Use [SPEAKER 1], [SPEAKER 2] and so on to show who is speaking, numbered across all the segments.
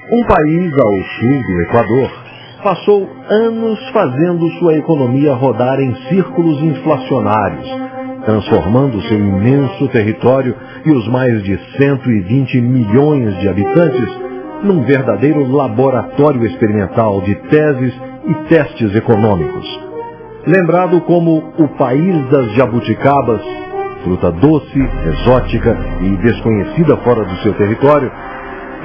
[SPEAKER 1] Um país ao sul do Equador passou anos fazendo sua economia rodar em círculos inflacionários, transformando seu imenso território e os mais de 120 milhões de habitantes num verdadeiro laboratório experimental de teses e testes econômicos. Lembrado como o país das jabuticabas, fruta doce, exótica e desconhecida fora do seu território,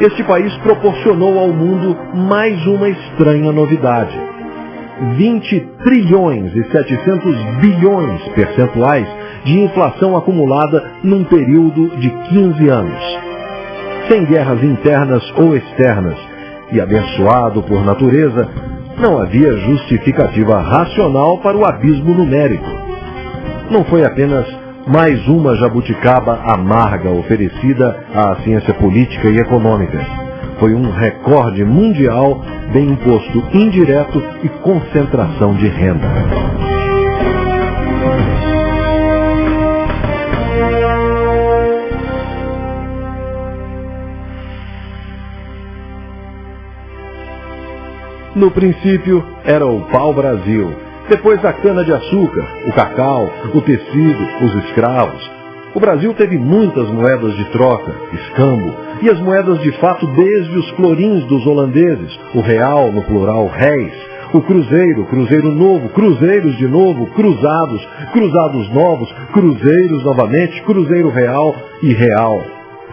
[SPEAKER 1] este país proporcionou ao mundo mais uma estranha novidade. 20 trilhões e 700 bilhões percentuais de inflação acumulada num período de 15 anos. Sem guerras internas ou externas e abençoado por natureza, não havia justificativa racional para o abismo numérico. Não foi apenas mais uma jabuticaba amarga oferecida à ciência política e econômica. Foi um recorde mundial de imposto indireto e concentração de renda. No princípio, era o pau-brasil. Depois a cana-de-açúcar, o cacau, o tecido, os escravos. O Brasil teve muitas moedas de troca, escambo, e as moedas de fato desde os florins dos holandeses, o real, no plural réis, o cruzeiro, cruzeiro novo, cruzeiros de novo, cruzados, cruzados novos, cruzeiros novamente, cruzeiro real e real.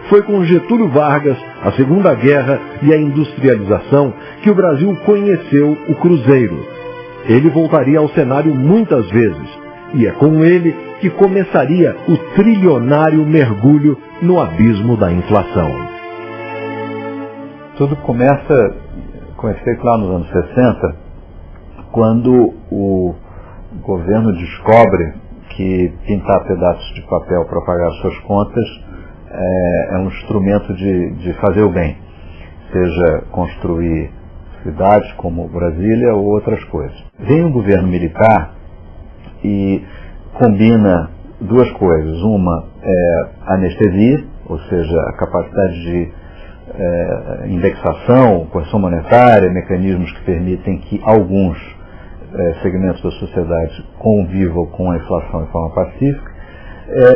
[SPEAKER 1] Foi com Getúlio Vargas, a Segunda Guerra e a industrialização que o Brasil conheceu o cruzeiro. Ele voltaria ao cenário muitas vezes, e é com ele que começaria o trilionário mergulho no abismo da inflação.
[SPEAKER 2] Tudo começa com efeito lá nos anos 60, quando o governo descobre que pintar pedaços de papel para pagar suas contas é um instrumento de fazer o bem, seja construir cidades como Brasília ou outras coisas. Vem um governo militar e combina duas coisas. Uma é anestesia, ou seja, a capacidade de indexação, correção monetária, mecanismos que permitem que alguns segmentos da sociedade convivam com a inflação de forma pacífica,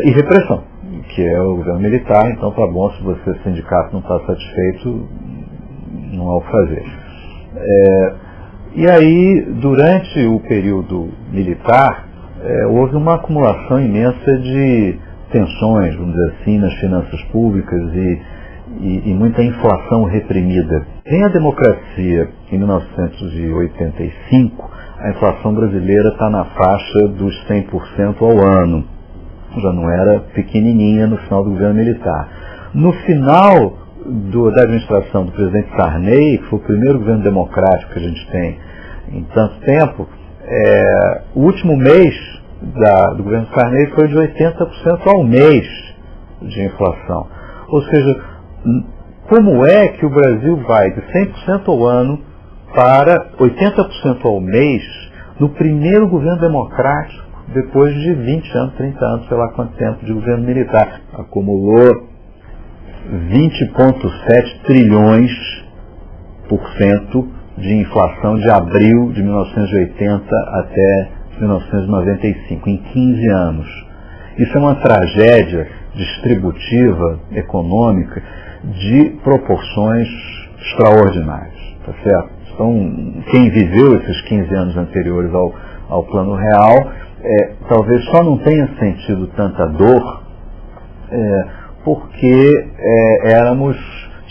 [SPEAKER 2] e repressão, que é o governo militar. Então tá bom, se você, sindicato, não está satisfeito, não há o que fazer. E aí, durante o período militar, houve uma acumulação imensa de tensões, vamos dizer assim, nas finanças públicas e muita inflação reprimida. Em a democracia, em 1985, a inflação brasileira está na faixa dos 100% ao ano. Já não era pequenininha no final do governo militar. No final da administração do presidente Sarney, que foi o primeiro governo democrático que a gente tem em tanto tempo, o último mês do governo Sarney foi de 80% ao mês de inflação. Ou seja, como é que o Brasil vai de 100% ao ano para 80% ao mês no primeiro governo democrático, depois de 20 anos, 30 anos, sei lá quanto tempo de governo militar? Acumulou 20,7 trilhões por cento de inflação de abril de 1980 até 1995, em 15 anos. Isso é uma tragédia distributiva, econômica, de proporções extraordinárias, tá certo? Então, quem viveu esses 15 anos anteriores ao Plano Real, talvez só não tenha sentido tanta dor, porque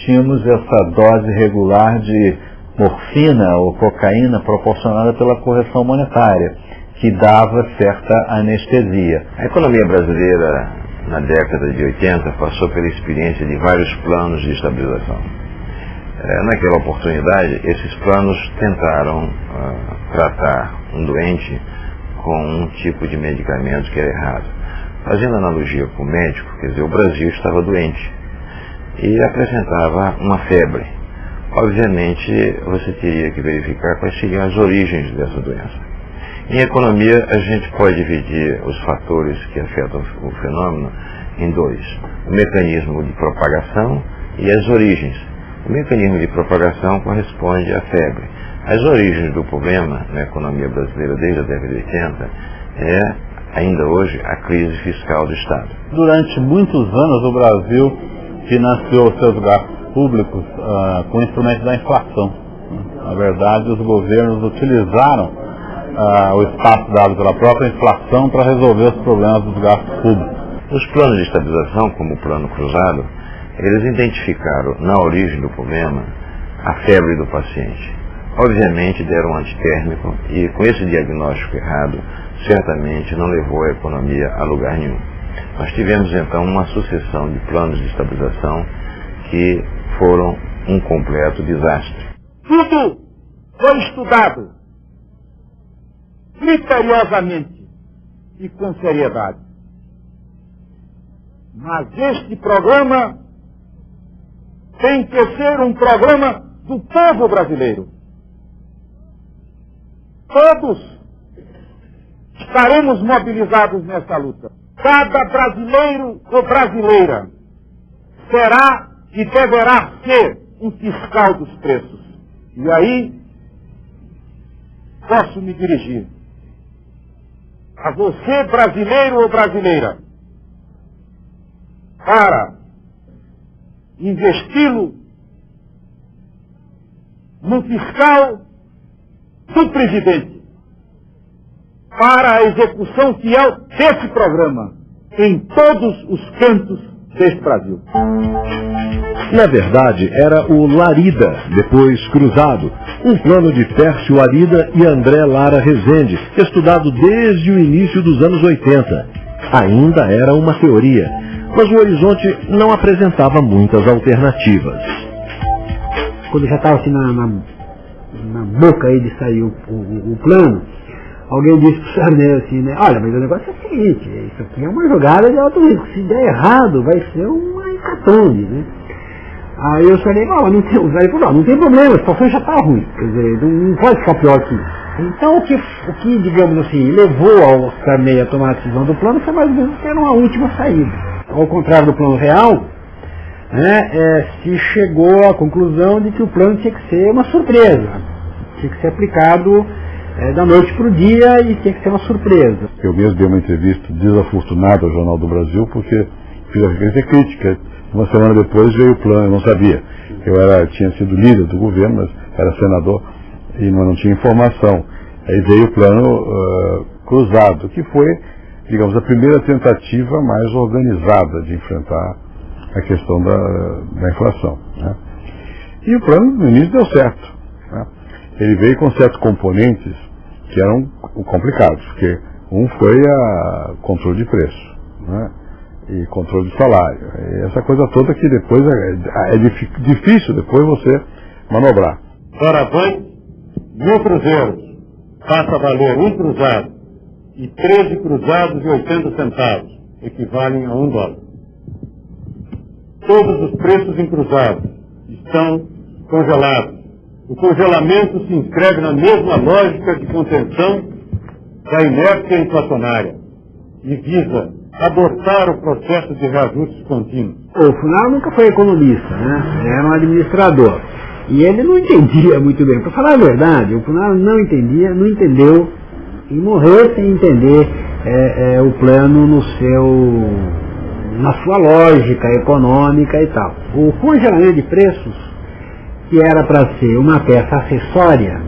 [SPEAKER 2] tínhamos essa dose regular de morfina ou cocaína proporcionada pela correção monetária, que dava certa anestesia.
[SPEAKER 3] A economia brasileira, na década de 80, passou pela experiência de vários planos de estabilização. Naquela oportunidade, esses planos tentaram tratar um doente com um tipo de medicamento que era errado. Fazendo analogia com o médico, quer dizer, o Brasil estava doente e apresentava uma febre. Obviamente, você teria que verificar quais seriam as origens dessa doença. Em economia, a gente pode dividir os fatores que afetam o fenômeno em dois: o mecanismo de propagação e as origens. O mecanismo de propagação corresponde à febre. As origens do problema na economia brasileira desde a década de 80 é, ainda hoje, a crise fiscal do Estado.
[SPEAKER 4] Durante muitos anos o Brasil financiou seus gastos públicos com instrumentos da inflação. Na verdade, os governos utilizaram o espaço dado pela própria inflação para resolver os problemas dos gastos públicos.
[SPEAKER 3] Os planos de estabilização, como o Plano Cruzado, eles identificaram na origem do problema a febre do paciente. Obviamente deram um antitérmico e, com esse diagnóstico errado, certamente não levou a economia a lugar nenhum. Nós tivemos então uma sucessão de planos de estabilização que foram um completo desastre.
[SPEAKER 5] Tudo foi estudado criteriosamente e com seriedade. Mas este programa tem que ser um programa do povo brasileiro. Todos estaremos mobilizados nessa luta. Cada brasileiro ou brasileira será e deverá ser um fiscal dos preços. E aí, posso me dirigir a você, brasileiro ou brasileira, para investi-lo no fiscal do presidente, para a execução fiel desse programa em todos os cantos deste Brasil.
[SPEAKER 1] Na verdade, era o Larida, depois Cruzado, um plano de Tércio Arida e André Lara Rezende, estudado desde o início dos anos 80. Ainda era uma teoria, mas o horizonte não apresentava muitas alternativas.
[SPEAKER 6] Quando já estava assim na boca aí de sair o plano, alguém disse para o Sarney assim, né? Olha, mas o negócio é o seguinte, isso aqui é uma jogada de alto risco, se der errado vai ser uma hecatombe, né? Aí eu falei, não tem problema, a situação já está ruim, quer dizer, não pode ficar pior que isso. Então o que digamos assim, levou ao Sarney a tomar a decisão do plano foi mais ou menos que era uma última saída. Ao contrário do plano real, né, se chegou à conclusão de que o plano tinha que ser uma surpresa, tinha que ser aplicado da noite para o dia e tinha que ser uma surpresa.
[SPEAKER 4] Eu mesmo dei uma entrevista desafortunada ao Jornal do Brasil porque fiz a referência crítica. Uma semana depois veio o plano, eu não sabia. Eu tinha sido líder do governo, mas era senador e não tinha informação. Aí veio o plano cruzado, que foi, digamos, a primeira tentativa mais organizada de enfrentar a questão da inflação, né? E o plano no início deu certo, né? Ele veio com certos componentes que eram complicados, porque um foi a controle de preço, né? E controle de salário. E essa coisa toda que depois é difícil depois você manobrar.
[SPEAKER 5] Doravante, 1.000 cruzeiros passa a valer 1 cruzado e 13 cruzados e 80 centavos, equivalem a $1. Todos os preços em cruzados estão congelados. O congelamento se inscreve na mesma lógica de contenção da inércia inflacionária e visa abortar o processo de reajustes contínuos.
[SPEAKER 6] O Funaro nunca foi economista, né? Era um administrador. E ele não entendia muito bem. Para falar a verdade, o Funaro não entendeu e morreu sem entender o plano na sua lógica econômica e tal. O congelamento de preços, que era para ser uma peça acessória,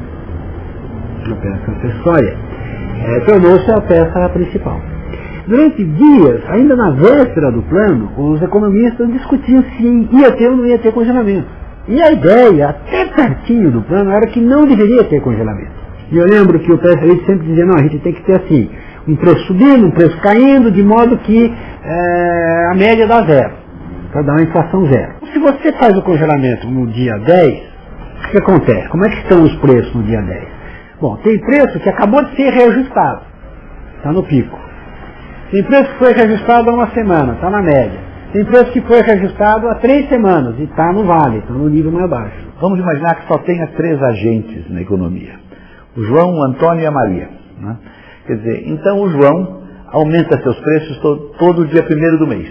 [SPEAKER 6] tornou-se a peça principal. Durante dias, ainda na véspera do plano, os economistas discutiam se ia ter ou não ia ter congelamento. E a ideia, até pertinho do plano, era que não deveria ter congelamento. E eu lembro que o PSL sempre dizia, não, a gente tem que ter assim, um preço subindo, um preço caindo, de modo que a média dá zero, para dar uma inflação zero. Se você faz o congelamento no dia 10, o que acontece? Como é que estão os preços no dia 10? Bom, tem preço que acabou de ser reajustado, está no pico. Tem preço que foi reajustado há uma semana, está na média. Tem preço que foi reajustado há 3 semanas e está no vale, está no nível mais baixo.
[SPEAKER 2] Vamos imaginar que só tenha 3 agentes na economia. O João, o Antônio e a Maria, né? Quer dizer, então o João aumenta seus preços todo dia 1º do mês.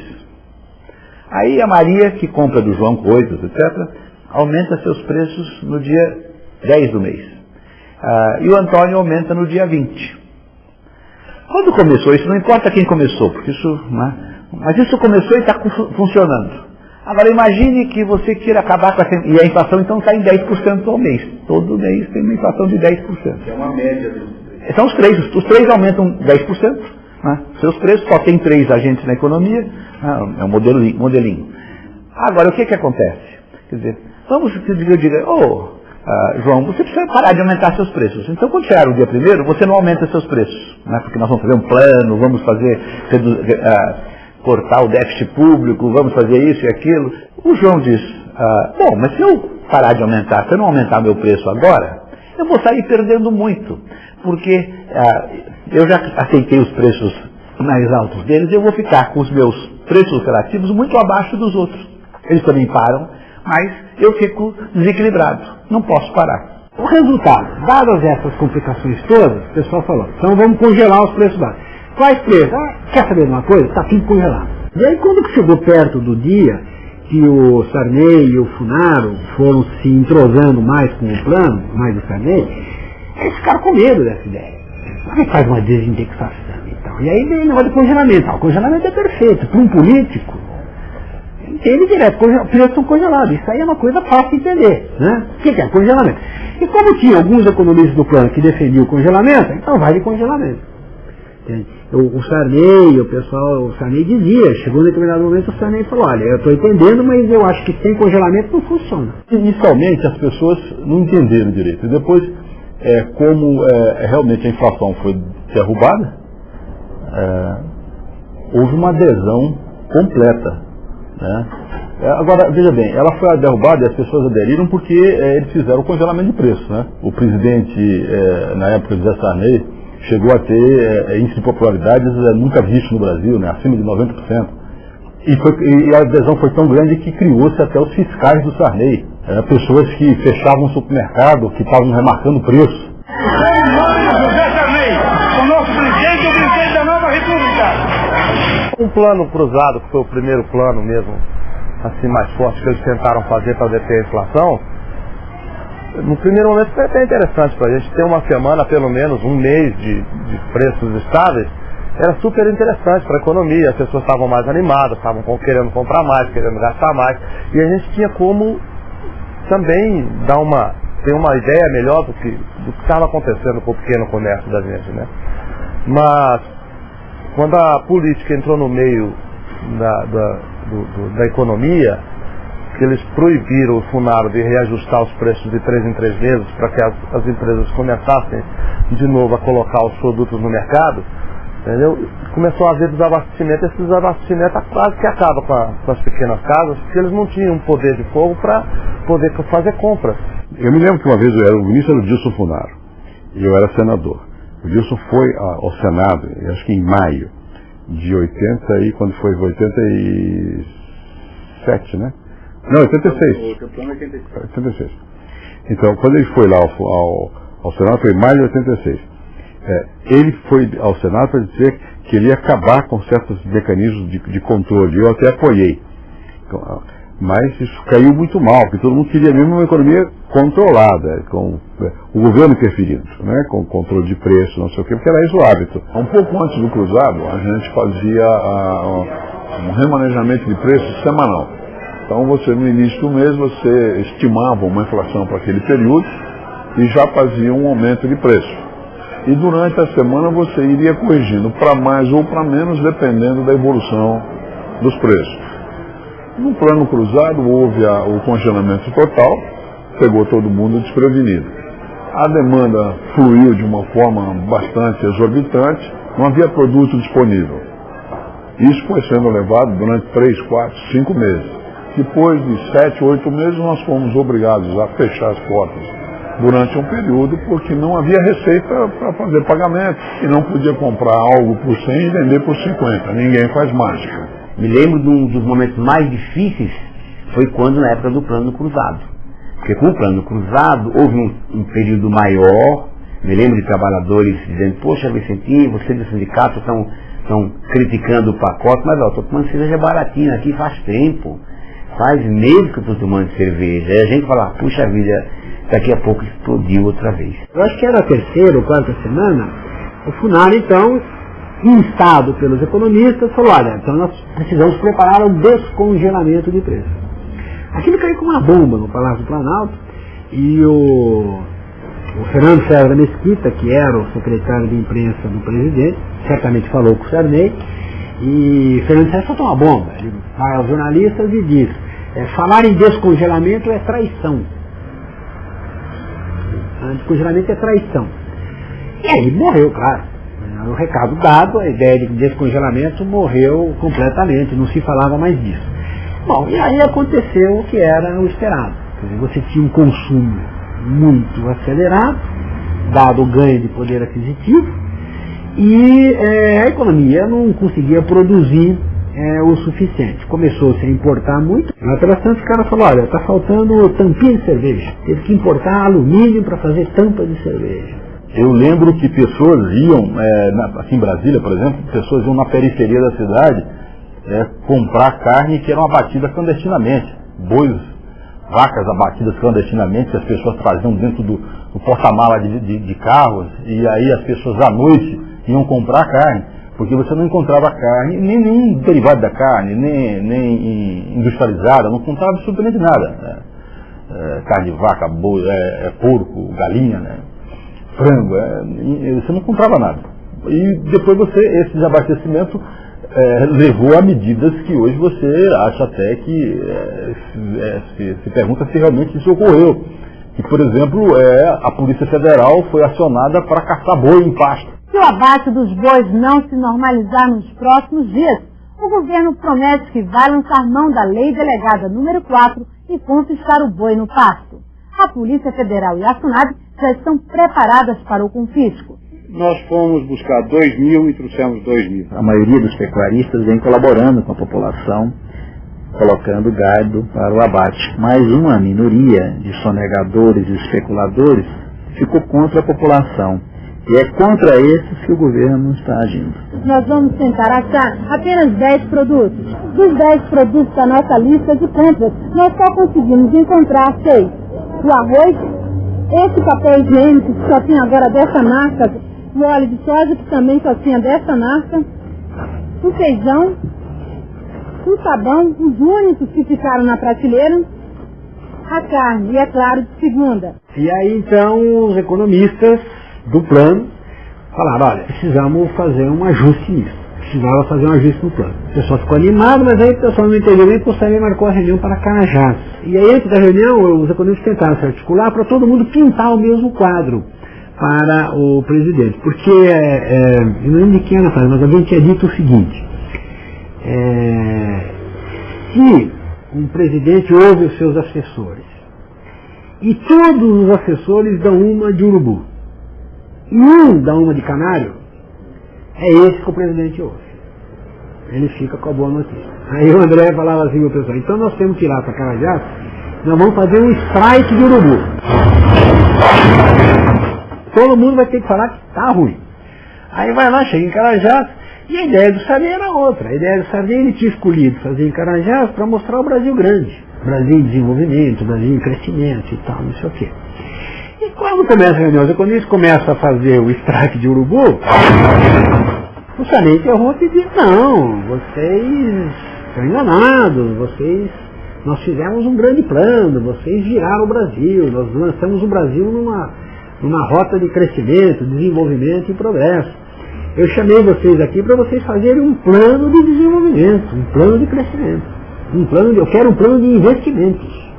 [SPEAKER 2] Aí a Maria, que compra do João coisas, etc., aumenta seus preços no dia 10 do mês. E o Antônio aumenta no dia 20. Quando começou, isso não importa quem começou, porque isso, né? Mas isso começou e está funcionando. Agora imagine que você queira acabar com e a inflação então está em 10% ao mês. Todo mês tem uma inflação de 10%.
[SPEAKER 4] É uma média dos três.
[SPEAKER 2] São os três aumentam 10%. Né? Seus preços, só tem 3 agentes na economia, é um modelinho. Agora, o que acontece? Quer dizer, vamos que eu diga, João, você precisa parar de aumentar seus preços. Então, quando chegar o dia 1º, você não aumenta seus preços, né? Porque nós vamos fazer um plano, vamos fazer cortar o déficit público, vamos fazer isso e aquilo. O João diz, bom, mas se eu parar de aumentar, se eu não aumentar meu preço agora, eu vou sair perdendo muito, porque eu já aceitei os preços mais altos deles, eu vou ficar com os meus preços relativos muito abaixo dos outros. Eles também param, mas eu fico desequilibrado, não posso parar.
[SPEAKER 6] O resultado, dadas essas complicações todas, o pessoal falou, então vamos congelar os preços básicos. Quais preços? Quer saber de uma coisa? Está tudo congelado. E aí quando chegou perto do dia que o Sarney e o Funaro foram se entrosando mais com o plano, mais o Sarney, eles ficaram com medo dessa ideia. Aí faz uma desindexação e tal. E aí vem o negócio de congelamento. O congelamento é perfeito. Para um político, entende direto, preços estão congelados. Isso aí é uma coisa fácil de entender. Né? O que é congelamento? E como tinha alguns economistas do plano que defendiam o congelamento, então vai de congelamento. O Sarney, o Sarney dizia, chegou em determinado momento o Sarney falou, olha, eu estou entendendo, mas eu acho que sem congelamento não funciona.
[SPEAKER 4] Inicialmente as pessoas não entenderam direito. E depois, como realmente a inflação foi derrubada, houve uma adesão completa. Né? Agora, veja bem, ela foi derrubada e as pessoas aderiram porque eles fizeram o congelamento de preço. Né? O presidente, na época de José Sarney, chegou a ter índice de popularidades nunca visto no Brasil, né? Acima de 90%. E a adesão foi tão grande que criou-se até os fiscais do Sarney. Pessoas que fechavam o supermercado, que estavam remarcando o preço.
[SPEAKER 5] José Sarney, o nosso presidente, o presidente da nova república.
[SPEAKER 7] Um plano cruzado, que foi o primeiro plano mesmo, assim, mais forte que eles tentaram fazer para deter a inflação, no primeiro momento foi até interessante para a gente ter uma semana, pelo menos um mês de preços estáveis, era super interessante para a economia, as pessoas estavam mais animadas, estavam querendo comprar mais, querendo gastar mais, e a gente tinha como também ter uma ideia melhor do que estava acontecendo com o pequeno comércio da gente, né? Mas quando a política entrou no meio da economia, que eles proibiram o Funaro de reajustar os preços de 3 em 3 meses para que as empresas começassem de novo a colocar os produtos no mercado, entendeu? Começou a haver desabastecimento. Esse desabastecimento quase que acaba com as pequenas casas, porque eles não tinham poder de fogo para poder fazer compras.
[SPEAKER 4] Eu me lembro que uma vez o ministro era o Dilson Funaro e eu era senador. O Dilson foi ao Senado, acho que em maio de 80, e quando foi 87, né? Não, 86. 86. Então, quando ele foi lá ao Senado, foi em maio de 86. Ele foi ao Senado para dizer que ele ia acabar com certos mecanismos de controle. Eu até apoiei. Mas isso caiu muito mal, porque todo mundo queria mesmo uma economia controlada, com o governo interferindo, né, com controle de preço, não sei o quê, porque era isso o hábito. Um pouco antes do cruzado, a gente fazia um remanejamento de preços semanal. Então no início do mês, você estimava uma inflação para aquele período e já fazia um aumento de preço. E durante a semana você iria corrigindo para mais ou para menos, dependendo da evolução dos preços. No plano cruzado houve o congelamento total, pegou todo mundo desprevenido. A demanda fluiu de uma forma bastante exorbitante, não havia produto disponível. Isso foi sendo levado durante 3, 4, 5 meses. Depois de 7, 8 meses, nós fomos obrigados a fechar as portas durante um período, porque não havia receita para fazer pagamento e não podia comprar algo por 100 e vender por 50. Ninguém faz mágica.
[SPEAKER 8] Me lembro de um dos momentos mais difíceis, foi quando na época do plano cruzado. Porque com o plano cruzado houve um período maior. Me lembro de trabalhadores dizendo, poxa, Vicentinho, você do sindicato estão criticando o pacote, mas estou tomando cerveja baratinha aqui faz tempo. faz meses que eu estou tomando cerveja. Aí a gente fala, puxa vida, daqui a pouco explodiu outra vez.
[SPEAKER 6] Eu acho que era a terceira ou quarta semana, o FUNAR, então, instado pelos economistas, falou, olha, então nós precisamos preparar o descongelamento de preços. Aquilo caiu como uma bomba no Palácio do Planalto, e o Fernando Serra Mesquita, que era o secretário de imprensa do presidente, certamente falou com o Sarney, e Fernando Serra soltou uma bomba. Ele vai aos jornalistas e diz, falar em descongelamento é traição. Descongelamento é traição. E aí morreu, claro. O recado dado, a ideia de descongelamento morreu completamente, não se falava mais disso. Bom, e aí aconteceu o que era o esperado. Quer dizer, você tinha um consumo muito acelerado, dado o ganho de poder aquisitivo, e a economia não conseguia produzir o suficiente. Começou-se a importar muito. Lá pelas tantas o cara falou, olha, está faltando tampinha de cerveja. Teve que importar alumínio para fazer tampa de cerveja.
[SPEAKER 4] Eu lembro que pessoas iam, aqui em Brasília, por exemplo, pessoas iam na periferia da cidade comprar carne que eram abatidas clandestinamente. Bois, vacas abatidas clandestinamente, que as pessoas traziam dentro do porta-mala de carros, e aí as pessoas à noite iam comprar carne, porque você não encontrava carne, nem derivado da carne, nem industrializada, não encontrava absolutamente nada. Carne de vaca, boi, porco, galinha, né? Frango, você não encontrava nada. E depois esse desabastecimento levou a medidas que hoje você acha até que se pergunta se realmente isso ocorreu. Que, por exemplo, a Polícia Federal foi acionada para caçar boi em pasto.
[SPEAKER 9] Se o abate dos bois não se normalizar nos próximos dias, o governo promete que vai lançar mão da Lei Delegada número 4 e confiscar o boi no pasto. A Polícia Federal e a FUNAB já estão preparadas para o confisco.
[SPEAKER 5] Nós fomos buscar 2.000 e trouxemos 2.000.
[SPEAKER 2] A maioria dos pecuaristas vem colaborando com a população, colocando gado para o abate. Mas uma minoria de sonegadores e especuladores ficou contra a população. E é contra esses que o governo está agindo.
[SPEAKER 9] Nós vamos tentar achar apenas 10 produtos. Dos 10 produtos da nossa lista de compras, nós só conseguimos encontrar 6. O arroz, esse papel higiênico que só tinha agora dessa marca, o óleo de soja que também só tinha dessa marca, o feijão, o sabão, os únicos que ficaram na prateleira, a carne, e é claro, de segunda.
[SPEAKER 6] E aí então os economistas do plano falaram, olha, precisamos fazer um ajuste nisso. Precisava fazer um ajuste no plano. O pessoal ficou animado, mas aí o pessoal não entendeu nem, porque o Sarney marcou a reunião para Carajás. E aí antes da reunião, os economistas tentaram se articular para todo mundo pintar o mesmo quadro para o presidente. Porque, eu não lembro de quem era a frase, mas alguém tinha dito o seguinte, se um presidente ouve os seus assessores, e todos os assessores dão uma de urubu, e um dá uma de canário, é esse que o presidente ouve. Ele fica com a boa notícia. Aí o André falava assim, o pessoal, então nós temos que ir lá para Carajás, nós vamos fazer um strike de urubu. Todo mundo vai ter que falar que está ruim. Aí vai lá, chega em Carajás, e a ideia do Sarney era outra. A ideia do Sarney, ele tinha escolhido fazer em Carajás para mostrar o Brasil grande. Brasil em desenvolvimento, Brasil em crescimento e tal, não sei o quê. E quando começa a reunião, quando eles começam a fazer o strike de urubu, o Sarney interrompe e diz, não, vocês estão enganados, nós fizemos um grande plano, vocês giraram o Brasil, nós lançamos o Brasil numa rota de crescimento, desenvolvimento e progresso. Eu chamei vocês aqui para vocês fazerem um plano de desenvolvimento, um plano de crescimento. Eu quero um plano de investimentos.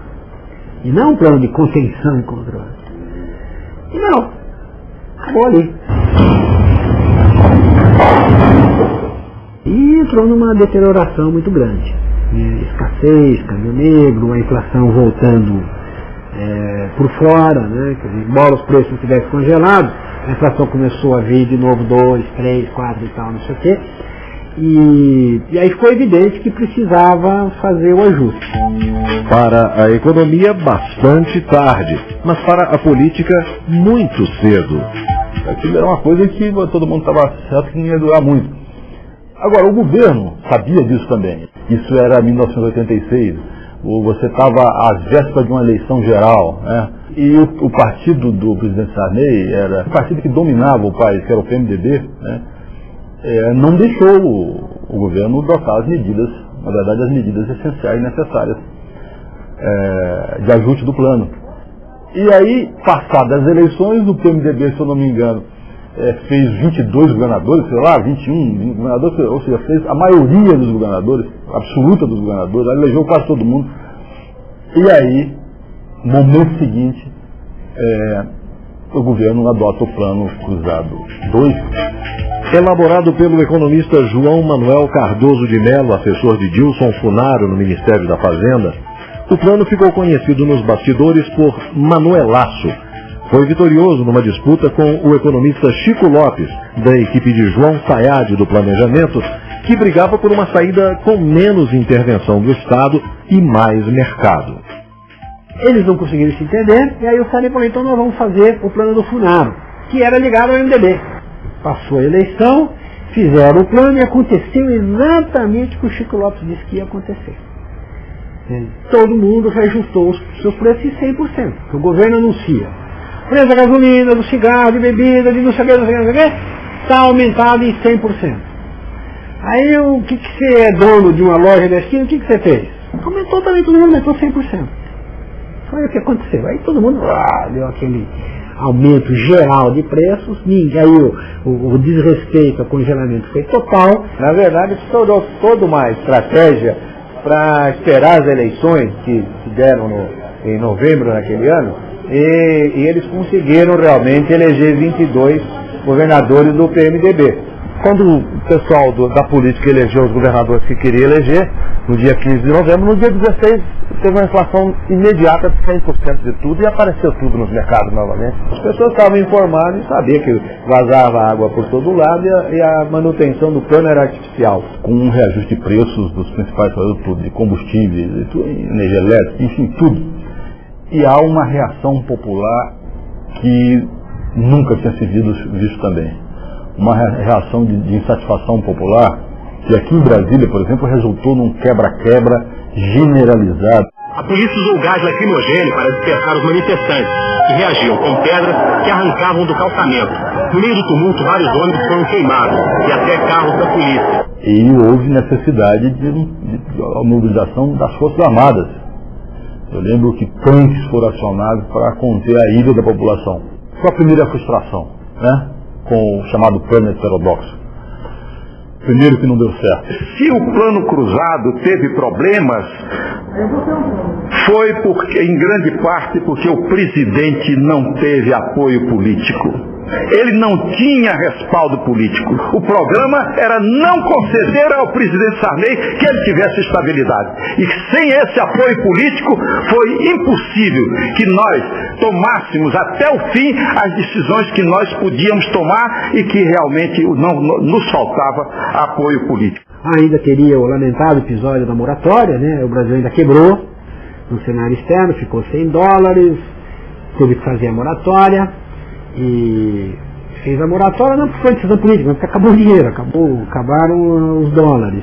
[SPEAKER 6] E não um plano de contenção e controle. E não. Acabou ali. E entrou numa deterioração muito grande. Escassez, câmbio negro, a inflação voltando por fora, né? Quer dizer, embora os preços não tivessem congelado, a inflação começou a vir de novo 2, 3, 4 e tal, não sei o quê. E aí ficou evidente que precisava fazer o ajuste.
[SPEAKER 1] Para a economia, bastante tarde, mas para a política, muito cedo.
[SPEAKER 4] Aquilo era uma coisa que todo mundo estava certo que não ia durar muito. Agora, o governo sabia disso também. Isso era 1986.
[SPEAKER 2] ou você estava às vésperas de uma eleição geral, né? E o partido do presidente Sarney era o partido que dominava o país, que era o PMDB, né? Não deixou o governo adotar as medidas, na verdade as medidas essenciais necessárias de ajuste do plano. E aí, passadas as eleições, o PMDB, se eu não me engano, fez 22 governadores, sei lá, 21 governadores, ou seja, fez a maioria dos governadores, absoluta dos governadores, elegeu quase todo mundo. E aí, no momento seguinte, o governo adota o Plano Cruzado 2.
[SPEAKER 1] Elaborado pelo economista João Manuel Cardoso de Mello, assessor de Dilson Funaro no Ministério da Fazenda, o plano ficou conhecido nos bastidores por Manuelaço. Foi vitorioso numa disputa com o economista Chico Lopes, da equipe de João Sayad do Planejamento, que brigava por uma saída com menos intervenção do Estado e mais mercado.
[SPEAKER 6] Eles não conseguiram se entender, e aí o Sarney falou, então nós vamos fazer o plano do Funaro, que era ligado ao MDB. Passou a eleição, fizeram o plano e aconteceu exatamente o que o Chico Lopes disse que ia acontecer. Todo mundo reajustou os seus preços em 100%, que o governo anuncia. O preço da gasolina, do cigarro, de bebida, de não sei o que, está aumentado em 100%. Aí o que você é dono de uma loja de esquina, o que você fez? Aumentou também, todo mundo aumentou 100%. Foi o que aconteceu. Aí todo mundo deu aquele aumento geral de preços, aí o desrespeito ao congelamento foi total.
[SPEAKER 2] Na verdade, isso tornou toda uma estratégia para esperar as eleições que se deram em novembro daquele ano, e eles conseguiram realmente eleger 22 governadores do PMDB.
[SPEAKER 7] Quando o pessoal da política elegeu os governadores que queria eleger, no dia 15 de novembro, no dia 16 teve uma inflação imediata de 100% de tudo e apareceu tudo nos mercados novamente.
[SPEAKER 2] As pessoas estavam informadas e sabiam que vazava água por todo lado e a manutenção do plano era artificial. Com um reajuste de preços dos principais produtos de combustíveis, energia elétrica, enfim, tudo. E há uma reação popular que nunca tinha sido visto também. Uma reação de insatisfação popular, que aqui em Brasília, por exemplo, resultou num quebra-quebra generalizado.
[SPEAKER 10] A polícia usou gás lacrimogêneo para dispersar os manifestantes, que reagiam com pedras que arrancavam do calçamento. No meio do tumulto, vários ônibus foram queimados, e até carros da polícia.
[SPEAKER 2] E houve necessidade de mobilização das Forças Armadas. Eu lembro que tanques foram acionados para conter a ira da população. Foi a primeira frustração, né? Com o chamado plano heterodoxo. Primeiro que não deu certo.
[SPEAKER 11] Se o plano cruzado teve problemas, foi em grande parte porque o presidente não teve apoio político. Ele não tinha respaldo político. O programa era não conceder ao presidente Sarney que ele tivesse estabilidade. E sem esse apoio político foi impossível que nós tomássemos até o fim as decisões que nós podíamos tomar e que realmente não nos faltava apoio político.
[SPEAKER 6] Ainda teria o lamentável episódio da moratória, né? O Brasil ainda quebrou no cenário externo, ficou $100, teve que fazer a moratória. E fez a moratória não por foi decisão política, mas porque acabou o dinheiro, acabaram os dólares.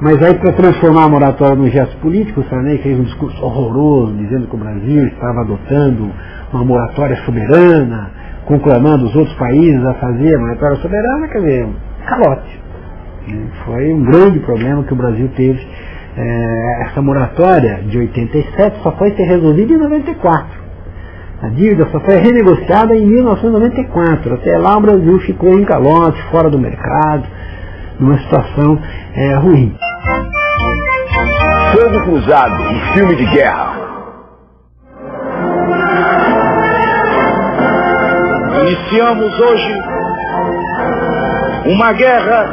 [SPEAKER 6] Mas aí, para transformar a moratória num gesto político, o Sarney fez um discurso horroroso, dizendo que o Brasil estava adotando uma moratória soberana, conclamando os outros países a fazer a moratória soberana, quer dizer, calote. Foi um grande problema que o Brasil teve. Essa moratória de 87 só foi ser resolvida em 94. A dívida só foi renegociada em 1994. Até lá o Brasil ficou em calote, fora do mercado, numa situação ruim.
[SPEAKER 11] Fogo Cruzado, um filme de guerra. Iniciamos hoje uma guerra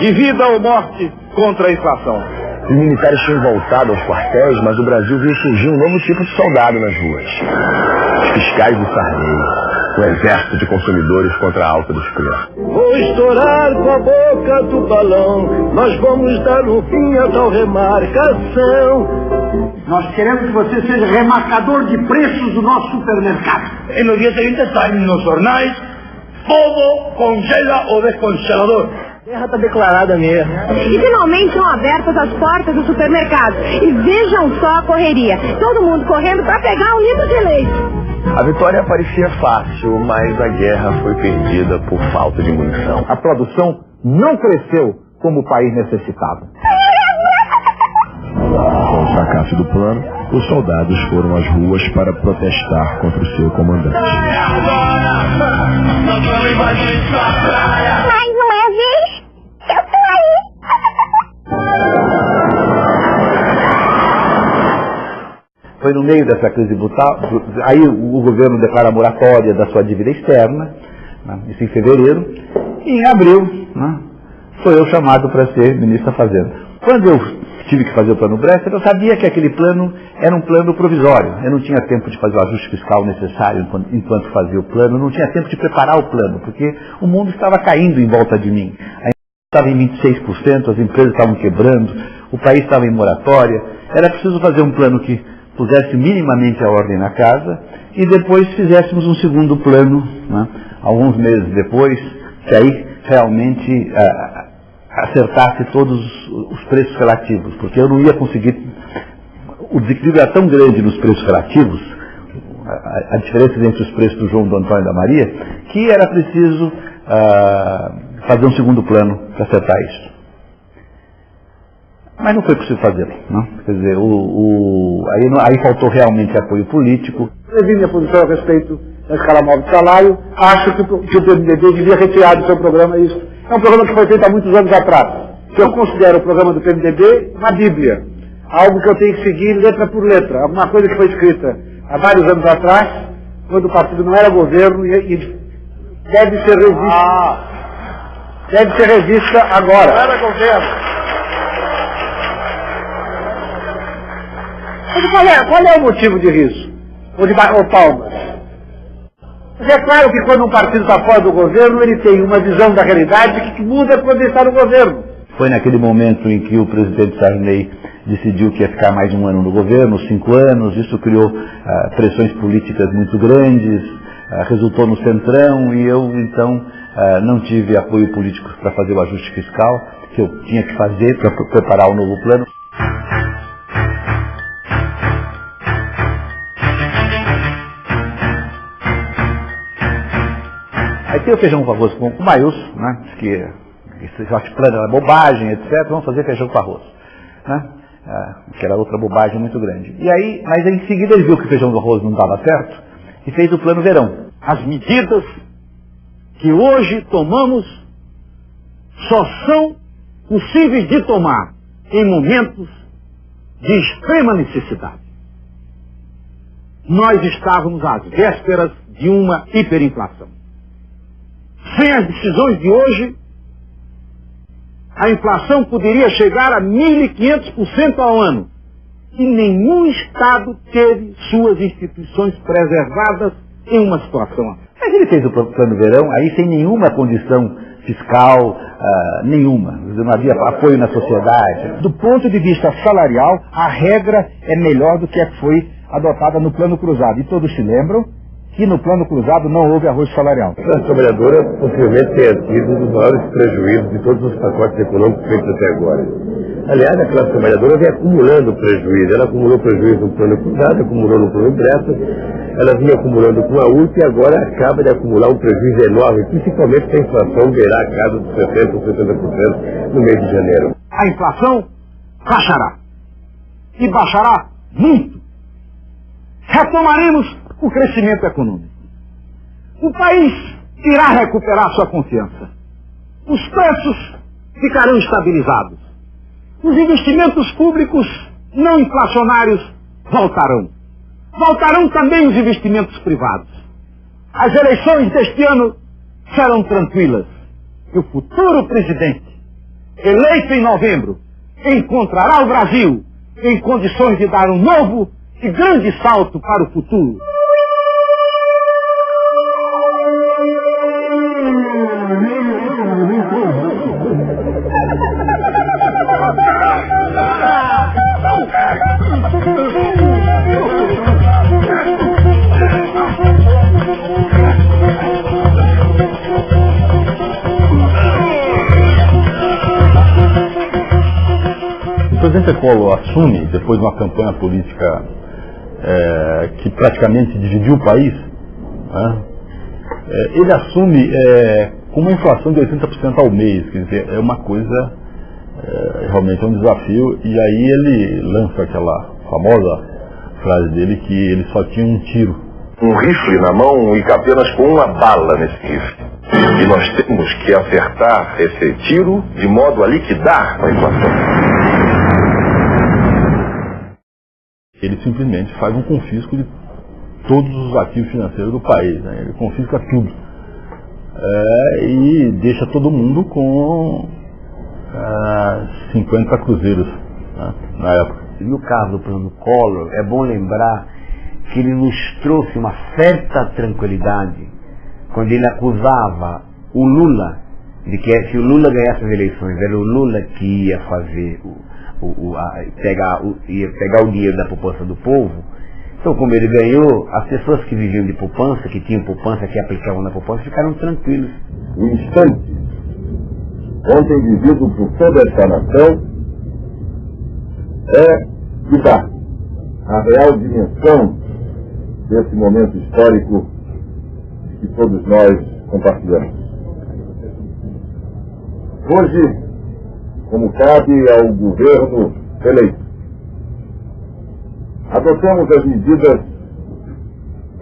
[SPEAKER 11] de vida ou morte contra a inflação.
[SPEAKER 12] Os militares tinham voltado aos quartéis, mas o Brasil viu surgir um novo tipo de soldado nas ruas. Os fiscais do Sarney, o exército de consumidores contra a alta dos preços.
[SPEAKER 11] Vou estourar com a boca do balão, nós vamos dar um fim a tal remarcação.
[SPEAKER 6] Nós queremos que você seja remarcador de preços do nosso supermercado.
[SPEAKER 11] E no dia seguinte está nos jornais, povo congela o descongelador.
[SPEAKER 6] guerra está declarada mesmo.
[SPEAKER 9] E finalmente são abertas as portas do supermercado. E vejam só a correria. Todo mundo correndo para pegar um litro de leite.
[SPEAKER 12] A vitória parecia fácil, mas a guerra foi perdida por falta de munição.
[SPEAKER 13] A produção não cresceu como o país necessitava.
[SPEAKER 12] Com o fracasso do plano, os soldados foram às ruas para protestar contra o seu comandante.
[SPEAKER 9] Mais uma vez, eu tô aí.
[SPEAKER 2] Foi no meio dessa crise brutal, aí o governo declara a moratória da sua dívida externa, né, isso em fevereiro, e em abril, né, sou eu chamado para ser ministro da Fazenda. Quando eu tive que fazer o plano Bresser, eu sabia que aquele plano era um plano provisório. Eu não tinha tempo de fazer o ajuste fiscal necessário enquanto fazia o plano, não tinha tempo de preparar o plano, porque o mundo estava caindo em volta de mim. A inflação estava em 26%, as empresas estavam quebrando, o país estava em moratória. Era preciso fazer um plano que pusesse minimamente a ordem na casa e depois fizéssemos um segundo plano, né, alguns meses depois, que aí realmente acertasse todos os preços relativos, porque eu não ia conseguir, o desequilíbrio era tão grande nos preços relativos, a diferença entre os preços do João, do Antônio e da Maria, que era preciso fazer um segundo plano para acertar isso. Mas não foi possível fazê-lo, não? Quer dizer, aí faltou realmente apoio político.
[SPEAKER 6] Eu vi minha posição a respeito da escala móvel de salário, acho que o PMDB devia retirar do seu programa isso. É um programa que foi feito há muitos anos atrás. Eu considero o programa do PMDB uma bíblia, algo que eu tenho que seguir letra por letra, alguma coisa que foi escrita há vários anos atrás, quando o partido não era governo e deve ser revista. Deve ser revista agora. Não era governo. Qual é o motivo de riso? Ou palmas? Mas é claro que quando um partido está fora do governo, ele tem uma visão da realidade que muda quando ele está no governo.
[SPEAKER 2] Foi naquele momento em que o presidente Sarney decidiu que ia ficar mais de um ano no governo, 5 anos, isso criou pressões políticas muito grandes, resultou no Centrão, e eu então não tive apoio político para fazer o ajuste fiscal que eu tinha que fazer para preparar o novo plano. Aí tem o feijão com arroz com maiús, né, que esse plano era bobagem, etc. Vamos fazer feijão com arroz, né, que era outra bobagem muito grande. E aí, mas em seguida ele viu que o feijão com arroz não dava certo e fez o plano verão.
[SPEAKER 6] As medidas que hoje tomamos só são possíveis de tomar em momentos de extrema necessidade. Nós estávamos às vésperas de uma hiperinflação. Sem as decisões de hoje, a inflação poderia chegar a 1.500% ao ano. E nenhum Estado teve suas instituições preservadas em uma situação assim.
[SPEAKER 2] Mas ele fez o plano verão aí sem nenhuma condição fiscal, nenhuma. Não havia apoio na sociedade.
[SPEAKER 13] Do ponto de vista salarial, a regra é melhor do que a que foi adotada no plano cruzado. E todos se lembram que no plano cruzado não houve arroz salarial.
[SPEAKER 12] A classe trabalhadora possivelmente tenha tido um dos maiores prejuízos de todos os pacotes econômicos feitos até agora. Aliás, a classe trabalhadora vem acumulando prejuízo. Ela acumulou prejuízo no plano cruzado, acumulou no plano Bresser, ela vinha acumulando com a URP e agora acaba de acumular um prejuízo enorme, principalmente se a inflação beirar a casa dos 60% ou 70% no mês de janeiro.
[SPEAKER 6] A inflação baixará. E baixará muito. Retomaremos o crescimento econômico. O país irá recuperar sua confiança. Os preços ficarão estabilizados. Os investimentos públicos não inflacionários voltarão. Voltarão também os investimentos privados. As eleições deste ano serão tranquilas. E o futuro presidente, eleito em novembro, encontrará o Brasil em condições de dar um novo e grande salto para o futuro.
[SPEAKER 4] presidente Collor assume, depois de uma campanha política que praticamente dividiu o país, né? Ele assume com uma inflação de 80% ao mês, quer dizer, é uma coisa, realmente é um desafio, e aí ele lança aquela famosa frase dele que ele só tinha um tiro.
[SPEAKER 11] Um rifle na mão e apenas com uma bala nesse rifle. E nós temos que acertar esse tiro de modo a liquidar a inflação.
[SPEAKER 4] Ele simplesmente faz um confisco de todos os ativos financeiros do país, né? Ele confisca tudo. E deixa todo mundo com 50 cruzeiros, né, na época.
[SPEAKER 8] E no caso do plano Collor, é bom lembrar que ele nos trouxe uma certa tranquilidade quando ele acusava o Lula de que se o Lula ganhasse as eleições, era o Lula que ia fazer ia pegar o dinheiro da poupança do povo. Então, como ele ganhou, as pessoas que viviam de poupança, que tinham poupança, que aplicavam na poupança, ficaram tranquilos.
[SPEAKER 11] O instante ontem vivido por toda esta nação que dá a real dimensão desse momento histórico que todos nós compartilhamos. Hoje, como cabe ao governo eleito, adotamos as medidas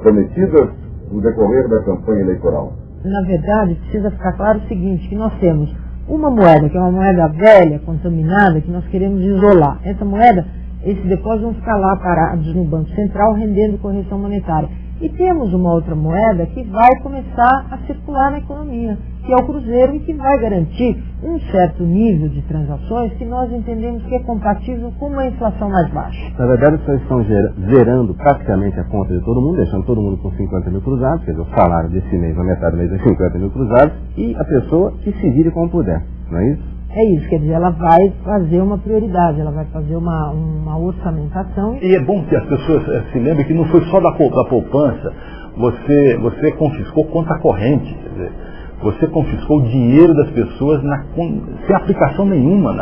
[SPEAKER 11] prometidas no decorrer da campanha eleitoral.
[SPEAKER 14] Na verdade, precisa ficar claro o seguinte, que nós temos uma moeda, que é uma moeda velha, contaminada, que nós queremos isolar. Essa moeda, esses depósitos vão ficar lá parados no Banco Central, rendendo correção monetária. E temos uma outra moeda que vai começar a circular na economia, que é o Cruzeiro, e que vai garantir um certo nível de transações que nós entendemos que é compatível com uma inflação mais baixa.
[SPEAKER 15] Na verdade, vocês estão zerando praticamente a conta de todo mundo, deixando todo mundo com 50 mil cruzados, quer dizer, o salário desse mês, a metade do mês é 50 mil cruzados, e a pessoa que se vire como puder, não é isso?
[SPEAKER 14] É isso, quer dizer, ela vai fazer uma prioridade, ela vai fazer uma orçamentação.
[SPEAKER 4] E é bom que as pessoas se lembrem que não foi só da poupança, você confiscou conta corrente, quer dizer, você confiscou o dinheiro das pessoas sem aplicação nenhuma,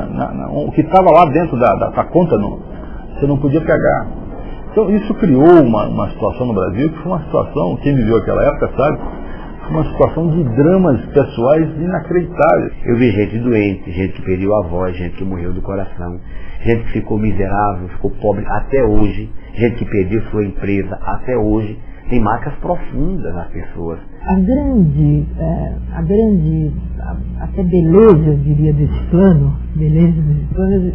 [SPEAKER 4] o que estava lá dentro da conta, você não podia pegar. Então isso criou uma situação no Brasil, que foi uma situação, quem viveu aquela época sabe, uma situação de dramas pessoais inacreditáveis.
[SPEAKER 8] Eu vi gente doente, gente que perdeu a voz, gente que morreu do coração, gente que ficou miserável, ficou pobre até hoje, gente que perdeu sua empresa até hoje. Tem marcas profundas nas pessoas.
[SPEAKER 14] A grande até beleza, eu diria, desse plano,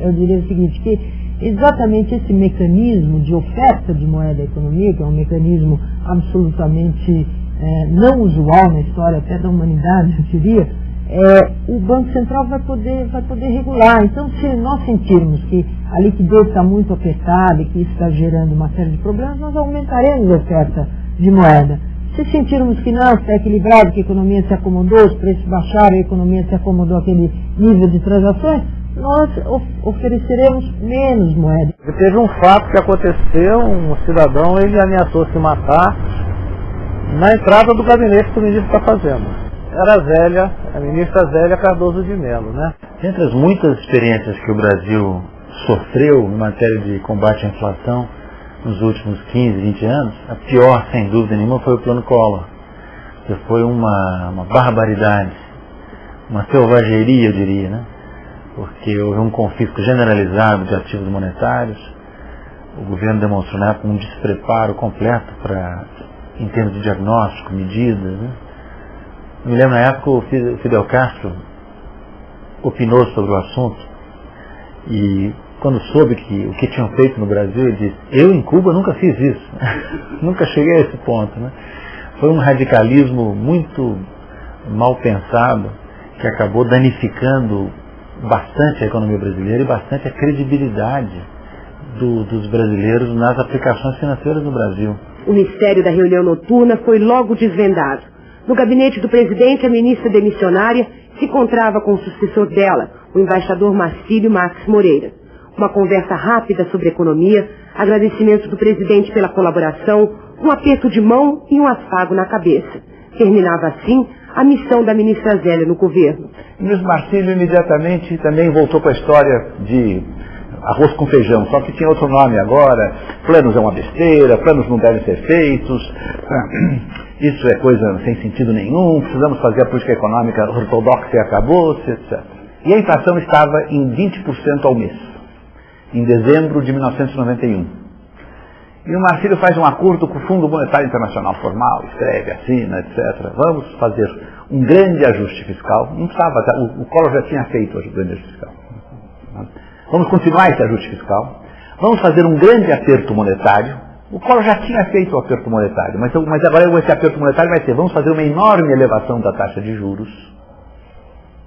[SPEAKER 14] eu diria o seguinte, que exatamente esse mecanismo de oferta de moeda à economia, que é um mecanismo absolutamente não usual na história até da humanidade, eu diria, o Banco Central vai poder regular. Então, se nós sentirmos que a liquidez está muito apertada e que isso está gerando uma série de problemas, nós aumentaremos a oferta de moeda. Se sentirmos que não, está equilibrado, que a economia se acomodou, os preços baixaram, a economia se acomodou àquele nível de transações, nós ofereceremos menos moeda.
[SPEAKER 7] Teve um fato que aconteceu, um cidadão, ele ameaçou se matar na entrada do gabinete que o ministro está fazendo. Era a ministra Zélia Cardoso de Mello, né?
[SPEAKER 16] Entre as muitas experiências que o Brasil sofreu em matéria de combate à inflação nos últimos 15, 20 anos, a pior, sem dúvida nenhuma, foi o Plano Collor, que foi uma barbaridade, uma selvageria, eu diria, né? Porque houve um confisco generalizado de ativos monetários, o governo demonstrou na época um despreparo completo em termos de diagnóstico, medidas, né? Me lembro na época o Fidel Castro opinou sobre o assunto e quando soube o que tinham feito no Brasil, ele disse, eu em Cuba nunca fiz isso, nunca cheguei a esse ponto, né? Foi um radicalismo muito mal pensado que acabou danificando bastante a economia brasileira e bastante a credibilidade dos brasileiros nas aplicações financeiras no Brasil.
[SPEAKER 17] O mistério da reunião noturna foi logo desvendado. No gabinete do presidente, a ministra demissionária se encontrava com o sucessor dela, o embaixador Marcílio Marques Moreira. Uma conversa rápida sobre economia, agradecimento do presidente pela colaboração, um aperto de mão e um afago na cabeça. Terminava assim a missão da ministra Zélia no governo.
[SPEAKER 2] O ministro Marcílio imediatamente também voltou para a história de arroz com feijão, só que tinha outro nome agora, planos é uma besteira, planos não devem ser feitos, isso é coisa sem sentido nenhum, precisamos fazer a política econômica ortodoxa e acabou-se, etc. E a inflação estava em 20% ao mês, em dezembro de 1991. E o Marcílio faz um acordo com o Fundo Monetário Internacional formal, escreve, assina, etc. Vamos fazer um grande ajuste fiscal. Não precisava, o Collor já tinha feito o grande ajuste fiscal. Vamos continuar esse ajuste fiscal. Vamos fazer um grande aperto monetário. O Collor já tinha feito o aperto monetário, mas agora esse aperto monetário vai ser, vamos fazer uma enorme elevação da taxa de juros,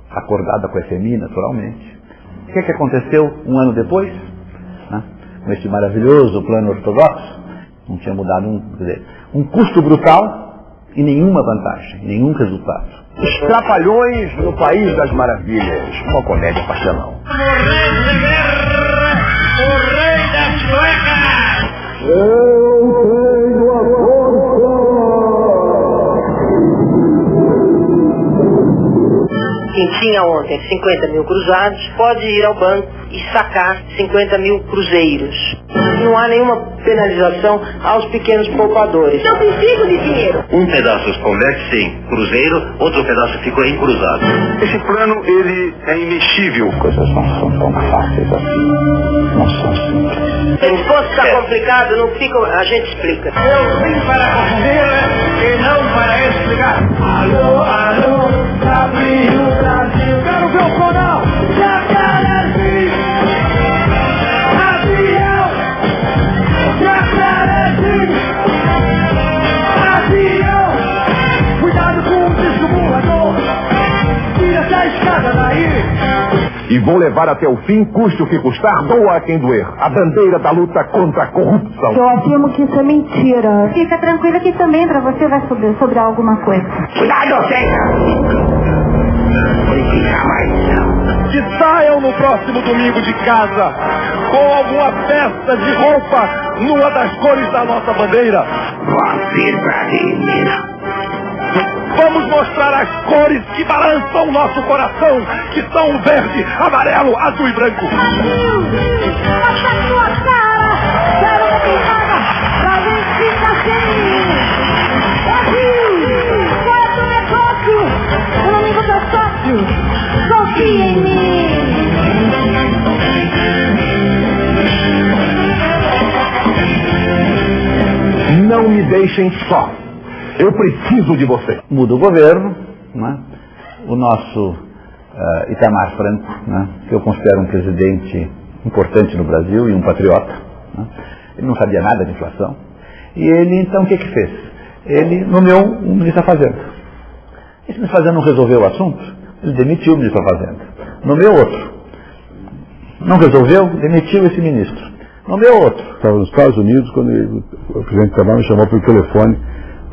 [SPEAKER 2] acordada com a FMI, naturalmente. O que aconteceu um ano depois? Com este maravilhoso plano ortodoxo, não tinha mudado um custo brutal e nenhuma vantagem, nenhum resultado.
[SPEAKER 18] Os Trapalhões no País das Maravilhas, uma comédia pastelão.
[SPEAKER 19] O rei das cuecas!
[SPEAKER 11] Eu tenho a força!
[SPEAKER 20] Quem tinha ontem 50 mil cruzados pode ir ao banco e sacar 50 mil cruzeiros. Não há nenhuma penalização aos pequenos poupadores.
[SPEAKER 19] Não preciso de dinheiro.
[SPEAKER 10] Um pedaço converte-se em cruzeiro, outro pedaço ficou em cruzado.
[SPEAKER 18] Esse plano, ele é imexível.
[SPEAKER 2] Coisas não são tão fáceis assim. Não são simples.
[SPEAKER 20] Se fosse ficar complicado, não fica, a gente explica.
[SPEAKER 19] Eu vim para confundir e não para explicar. Alô, alô, Brasil, Brasil. Quero ver o coral. Jacaré, avião. Jacaré, avião. Cuidado com o disco voador. Tira essa escada daí.
[SPEAKER 18] E vou levar até o fim, custe o que custar, doa a quem doer. A bandeira da luta contra a corrupção.
[SPEAKER 21] Eu afirmo que isso é mentira. Fica tranquila que também pra você vai sobrar alguma coisa.
[SPEAKER 18] Cuidado,
[SPEAKER 19] Que saiam no próximo domingo de casa com alguma festa de roupa numa das cores da nossa bandeira. Vamos mostrar as cores que balançam nosso coração, que são verde, amarelo, azul e branco. Mostra a sua cara, quero uma queimada, pra ver se fica assim. Faz o negócio, o domingo tá fácil, confia em mim.
[SPEAKER 18] Não me deixem só. Eu preciso de você.
[SPEAKER 2] Muda o governo, né? O nosso Itamar Franco, né? Que eu considero um presidente importante no Brasil e um patriota, né? Ele não sabia nada de inflação. E ele, então, o que fez? Ele nomeou um ministro da Fazenda. Esse ministro da Fazenda não resolveu o assunto, ele demitiu o ministro da Fazenda. Nomeou outro. Não resolveu, demitiu esse ministro. Nomeou outro.
[SPEAKER 4] Estava nos Estados Unidos, quando o presidente Itamar me chamou pelo telefone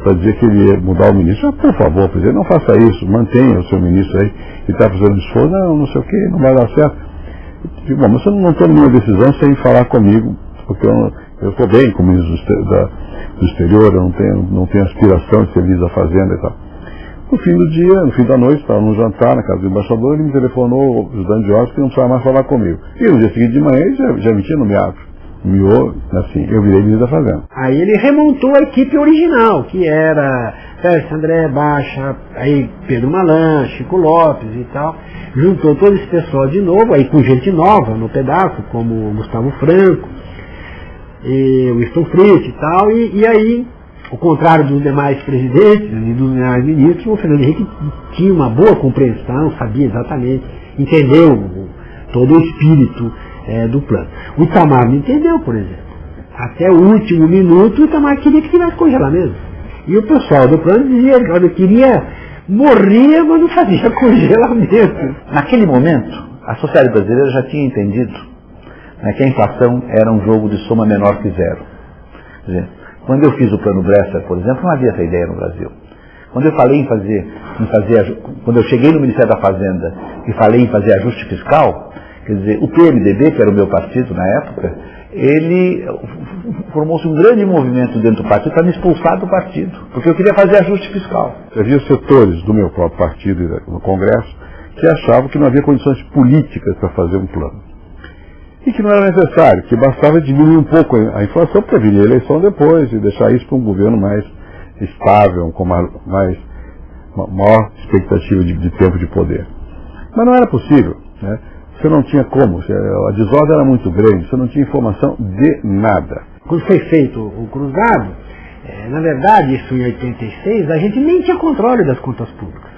[SPEAKER 4] para dizer que ele ia mudar o ministro. Ah, por favor, presidente, não faça isso, mantenha o seu ministro aí, que está precisando de esforço. Não sei o que, não vai dar certo. Eu digo, bom, mas você não toma nenhuma decisão sem falar comigo, porque eu estou bem como ministro do exterior, eu não tenho aspiração de ser ministro da Fazenda e tal. No fim do dia, no fim da noite, estava num jantar na casa do embaixador, ele me telefonou, ajudando de hóspede, que não precisava mais falar comigo. E no dia seguinte de manhã, ele já me tinha nomeado. Assim, eu virei ministro da Fazenda.
[SPEAKER 6] Aí ele remontou a equipe original, que era Pérez André Baixa, aí Pedro Malan, Chico Lopes e tal. Juntou todo esse pessoal de novo, aí com gente nova no pedaço, como o Gustavo Franco, e o Winston Fritz e tal. E aí, ao contrário dos demais presidentes e dos demais ministros, o Fernando Henrique tinha uma boa compreensão, sabia exatamente, entendeu todo o espírito do plano. O Itamar não entendeu, por exemplo. Até o último minuto, o Itamar queria que tivesse congelamento. E o pessoal do plano dizia que ele queria morrer, mas não fazia congelamento.
[SPEAKER 2] Naquele momento, a sociedade brasileira já tinha entendido, né, que a inflação era um jogo de soma menor que zero. Quer dizer, quando eu fiz o plano Bresser, por exemplo, não havia essa ideia no Brasil. Quando eu falei quando eu cheguei no Ministério da Fazenda e falei em fazer ajuste fiscal, quer dizer, o PMDB, que era o meu partido na época, ele formou-se um grande movimento dentro do partido para me expulsar do partido, porque eu queria fazer ajuste fiscal.
[SPEAKER 4] Havia setores do meu próprio partido no Congresso que achavam que não havia condições políticas para fazer um plano. e que não era necessário, que bastava diminuir um pouco a inflação, porque viria a eleição depois, e deixar isso para um governo mais estável, com maior expectativa de tempo de poder. Mas não era possível, né? Você não tinha como, a desordem era muito grande, você não tinha informação de nada.
[SPEAKER 6] Quando foi feito o cruzado, na verdade, isso em 86, a gente nem tinha controle das contas públicas.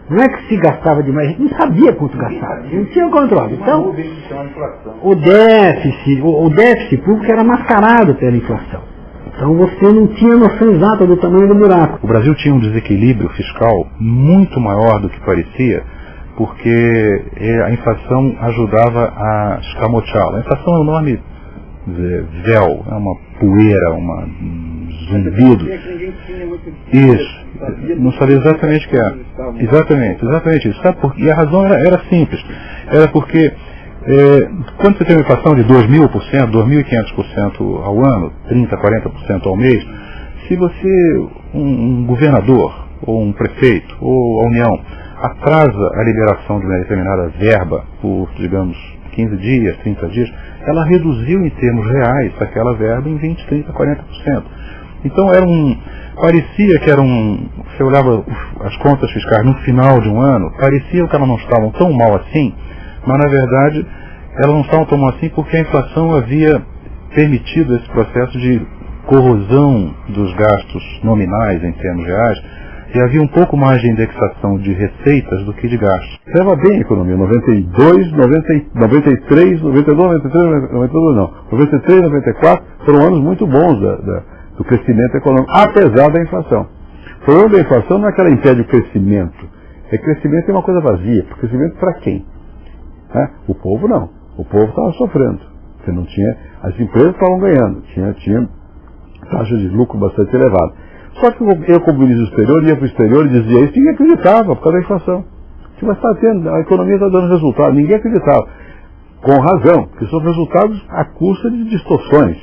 [SPEAKER 6] Não é que se gastava demais, a gente não sabia quanto gastava, a gente não tinha controle. Então, o déficit público era mascarado pela inflação. Então você não tinha noção exata do tamanho do buraco.
[SPEAKER 3] O Brasil tinha um desequilíbrio fiscal muito maior do que parecia, porque a inflação ajudava a escamoteá-la. A inflação é um nome véu, é uma poeira, um zumbido. Isso, não sabia exatamente o que é. Exatamente isso. Sabe por quê? E a razão era simples. Era porque quando você tem uma inflação de 2.000%, 2.500% ao ano, 30%, 40% ao mês, se você, um governador, ou um prefeito, ou a União, atrasa a liberação de uma determinada verba por, digamos, 15 dias, 30 dias, ela reduziu em termos reais aquela verba em 20%, 30%, 40%. Então parecia que você olhava as contas fiscais no final de um ano, parecia que elas não estavam tão mal assim, mas na verdade elas não estavam tão mal assim porque a inflação havia permitido esse processo de corrosão dos gastos nominais em termos reais, e havia um pouco mais de indexação de receitas do que de gastos.
[SPEAKER 4] Estava bem a economia, 92, 93, 94, foram anos muito bons do crescimento econômico, apesar da inflação. O problema da inflação não é que ela impede o crescimento. Crescimento é uma coisa vazia. Crescimento para quem? O povo não. O povo estava sofrendo. Porque não tinha, as empresas estavam ganhando. Tinha taxa de lucro bastante elevada. Só que eu, como ministro do exterior, ia para o exterior e dizia isso, ninguém acreditava por causa da inflação. Mas está tendo, a economia está dando resultado, ninguém acreditava. Com razão, porque são resultados à custa de distorções.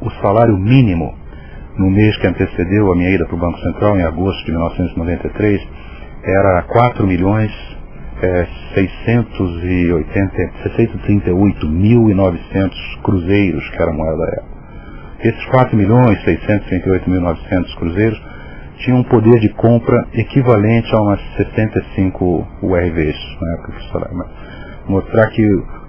[SPEAKER 3] O salário mínimo, no mês que antecedeu a minha ida para o Banco Central, em agosto de 1993, era 4.638.900 cruzeiros, que era a moeda da época. Esses 4.638.900 cruzeiros tinham um poder de compra equivalente a umas 75 URVs, na época que o salário. Mostrar que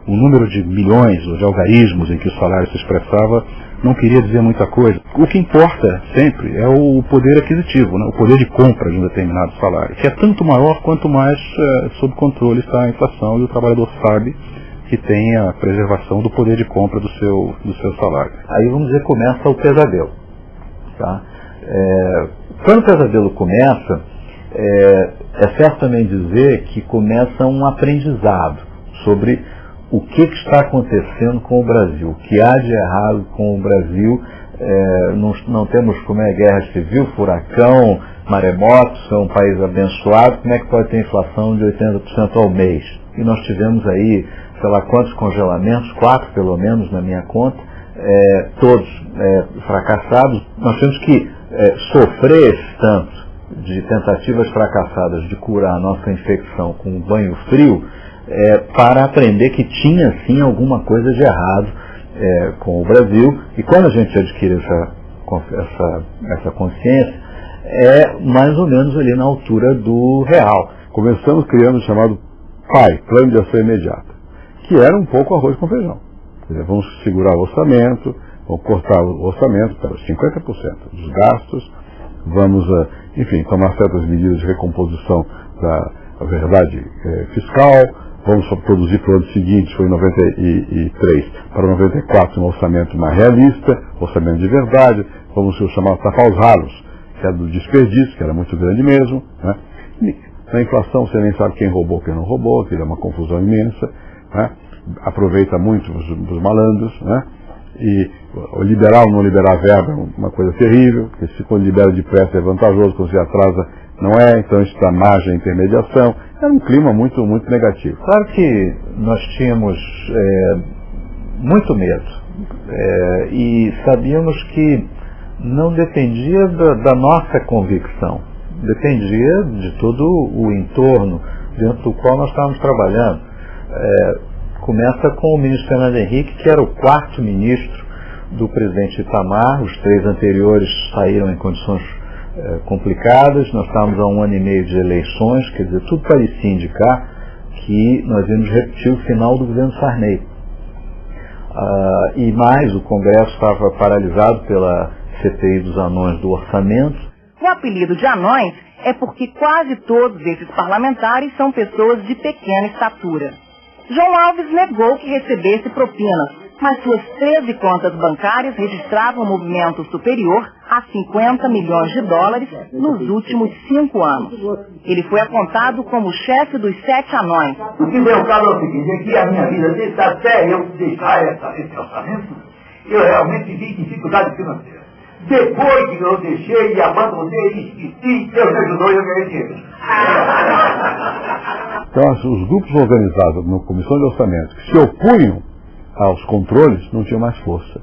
[SPEAKER 3] o número de milhões, ou de algarismos em que o salário se expressava, não queria dizer muita coisa. O que importa sempre é o poder aquisitivo, o poder de compra de um determinado salário, que é tanto maior quanto mais sob controle está a inflação e o trabalhador sabe que tem a preservação do poder de compra do seu salário.
[SPEAKER 2] Aí vamos dizer, começa o pesadelo. Tá? Quando o pesadelo começa, é certo também dizer que começa um aprendizado sobre o que está acontecendo com o Brasil, o que há de errado com o Brasil. Não temos como é guerra civil, furacão, maremotos, é um país abençoado, como é que pode ter inflação de 80% ao mês? E nós tivemos aí, sei lá quantos congelamentos, 4 pelo menos na minha conta, todos fracassados. Nós temos que sofrer esse tanto de tentativas fracassadas de curar a nossa infecção com um banho frio, para aprender que tinha sim alguma coisa de errado com o Brasil. E quando a gente adquire essa consciência, é mais ou menos ali na altura do real.
[SPEAKER 4] Começamos criando o chamado PAI, Plano de Ação Imediata, que era um pouco arroz com feijão. Quer dizer, vamos segurar o orçamento, vamos cortar o orçamento para 50% dos gastos, vamos, enfim, tomar certas medidas de recomposição da verdade fiscal, vamos produzir para o ano seguinte, foi em 93 para 94, um orçamento mais realista, orçamento de verdade, vamos chamar tapar os ralos, que era do desperdício, que era muito grande mesmo. Na inflação você nem sabe quem roubou, quem não roubou, que é uma confusão imensa. Aproveita muito os malandros, e o liberar ou não liberar verba é uma coisa terrível, porque se quando libera depressa é vantajoso, quando se atrasa não é, então isso dá margem à intermediação. Era um clima muito, muito negativo.
[SPEAKER 2] Claro que nós tínhamos muito medo, e sabíamos que não dependia da nossa convicção, dependia de todo o entorno dentro do qual nós estávamos trabalhando. começa com o ministro Fernando Henrique, que era o 4º ministro do presidente Itamar. Os 3 anteriores saíram em condições complicadas. Nós estávamos há 1 ano e meio de eleições, quer dizer, tudo parecia indicar que nós íamos repetir o final do governo Sarney. E mais, o Congresso estava paralisado pela CPI dos anões do orçamento.
[SPEAKER 5] O apelido de anões é porque quase todos esses parlamentares são pessoas de pequena estatura. João Alves negou que recebesse propinas, mas suas 13 contas bancárias registravam um movimento superior a 50 milhões de dólares nos últimos 5 anos. Ele foi apontado como chefe dos 7 anões.
[SPEAKER 22] O que deu cabo é o seguinte, é que a minha vida, até eu deixar esse orçamento, eu realmente vi dificuldade financeira. Depois que eu deixei e abandonei e esqueci, Deus me ajudou e eu ganhei dinheiro.
[SPEAKER 4] Então, os grupos organizados na Comissão de Orçamento que se opunham aos controles não tinham mais força.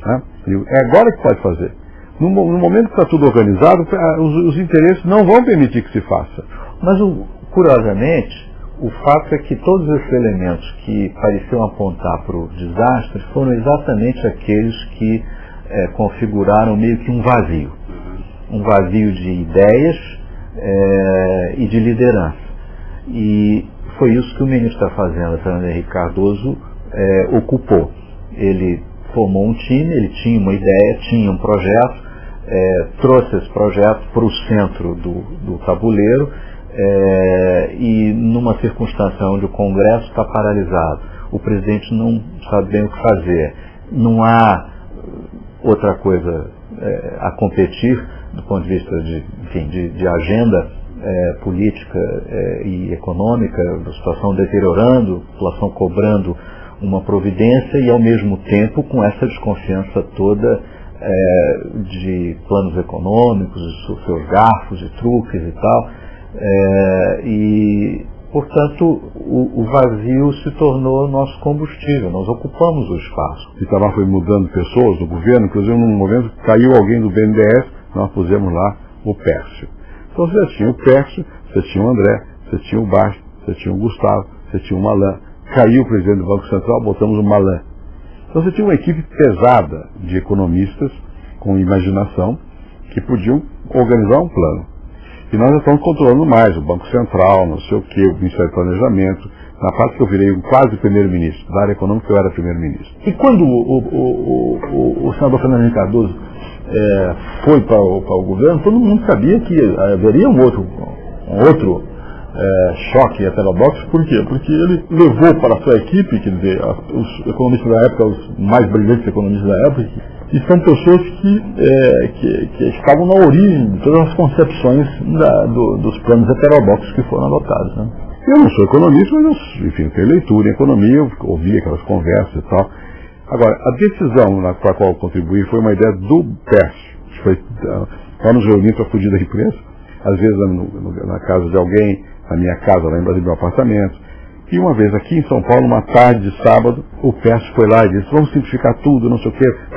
[SPEAKER 4] Né? É agora que pode fazer. No momento que está tudo organizado, os interesses não vão permitir que se faça.
[SPEAKER 2] Mas, curiosamente, o fato é que todos esses elementos que pareciam apontar para o desastre foram exatamente aqueles que configuraram meio que um vazio de ideias e de liderança. E foi isso que o ministro da Fazenda, Fernando Henrique Cardoso, ocupou. Ele formou um time, ele tinha uma ideia, tinha um projeto, trouxe esse projeto para o centro do tabuleiro, e numa circunstância onde o Congresso está paralisado, o presidente não sabe bem o que fazer, não há outra coisa a competir do ponto de vista de agenda política e econômica, da situação deteriorando, a população cobrando uma providência e ao mesmo tempo com essa desconfiança toda de planos econômicos, de seus garfos e truques e tal, e portanto o vazio se tornou nosso combustível, nós ocupamos o espaço.
[SPEAKER 4] Itamar foi mudando pessoas do governo, inclusive num momento caiu alguém do BNDES, nós pusemos lá o Pércio. Então você tinha o Pércio, você tinha o André, você tinha o Baixo, você tinha o Gustavo, você tinha o Malan. Caiu o presidente do Banco Central, botamos o Malan. Então você tinha uma equipe pesada de economistas com imaginação que podiam organizar um plano. E nós estamos controlando mais o Banco Central, não sei o que, o Ministério do Planejamento. Na parte que eu virei quase primeiro-ministro, da área econômica eu era primeiro-ministro.
[SPEAKER 23] E quando o senador Fernando Henrique Cardoso foi para o governo, todo mundo sabia que haveria um outro choque heterodoxo. Por quê? Porque ele levou para a sua equipe, quer dizer, os economistas da época, os mais brilhantes economistas da época, e são pessoas que estavam na origem de todas as concepções dos planos heterodoxos que foram adotados. Né?
[SPEAKER 4] Eu não sou economista, mas eu tenho leitura em economia, eu ouvi aquelas conversas e tal. Agora, a decisão para a qual eu contribuí foi uma ideia do Pércio. Nós nos reunimos para fugir da imprensa, às vezes na casa de alguém, na minha casa, lá em Brasília, no meu apartamento. E uma vez aqui em São Paulo, uma tarde de sábado, o Pércio foi lá e disse, vamos simplificar tudo, não sei o quê. O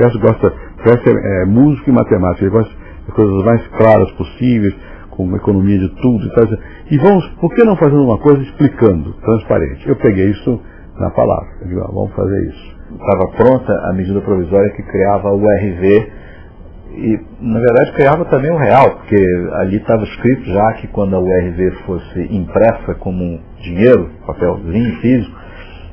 [SPEAKER 4] Pércio é músico e matemática, ele gosta das coisas mais claras possíveis, com uma economia de tudo e tal. E vamos, por que não fazer uma coisa explicando, transparente? Eu peguei isso na palavra, eu digo, vamos fazer isso.
[SPEAKER 2] Estava pronta a medida provisória que criava o RV e, na verdade, criava também o real, porque ali estava escrito já que quando a URV fosse impressa como dinheiro, papelzinho físico,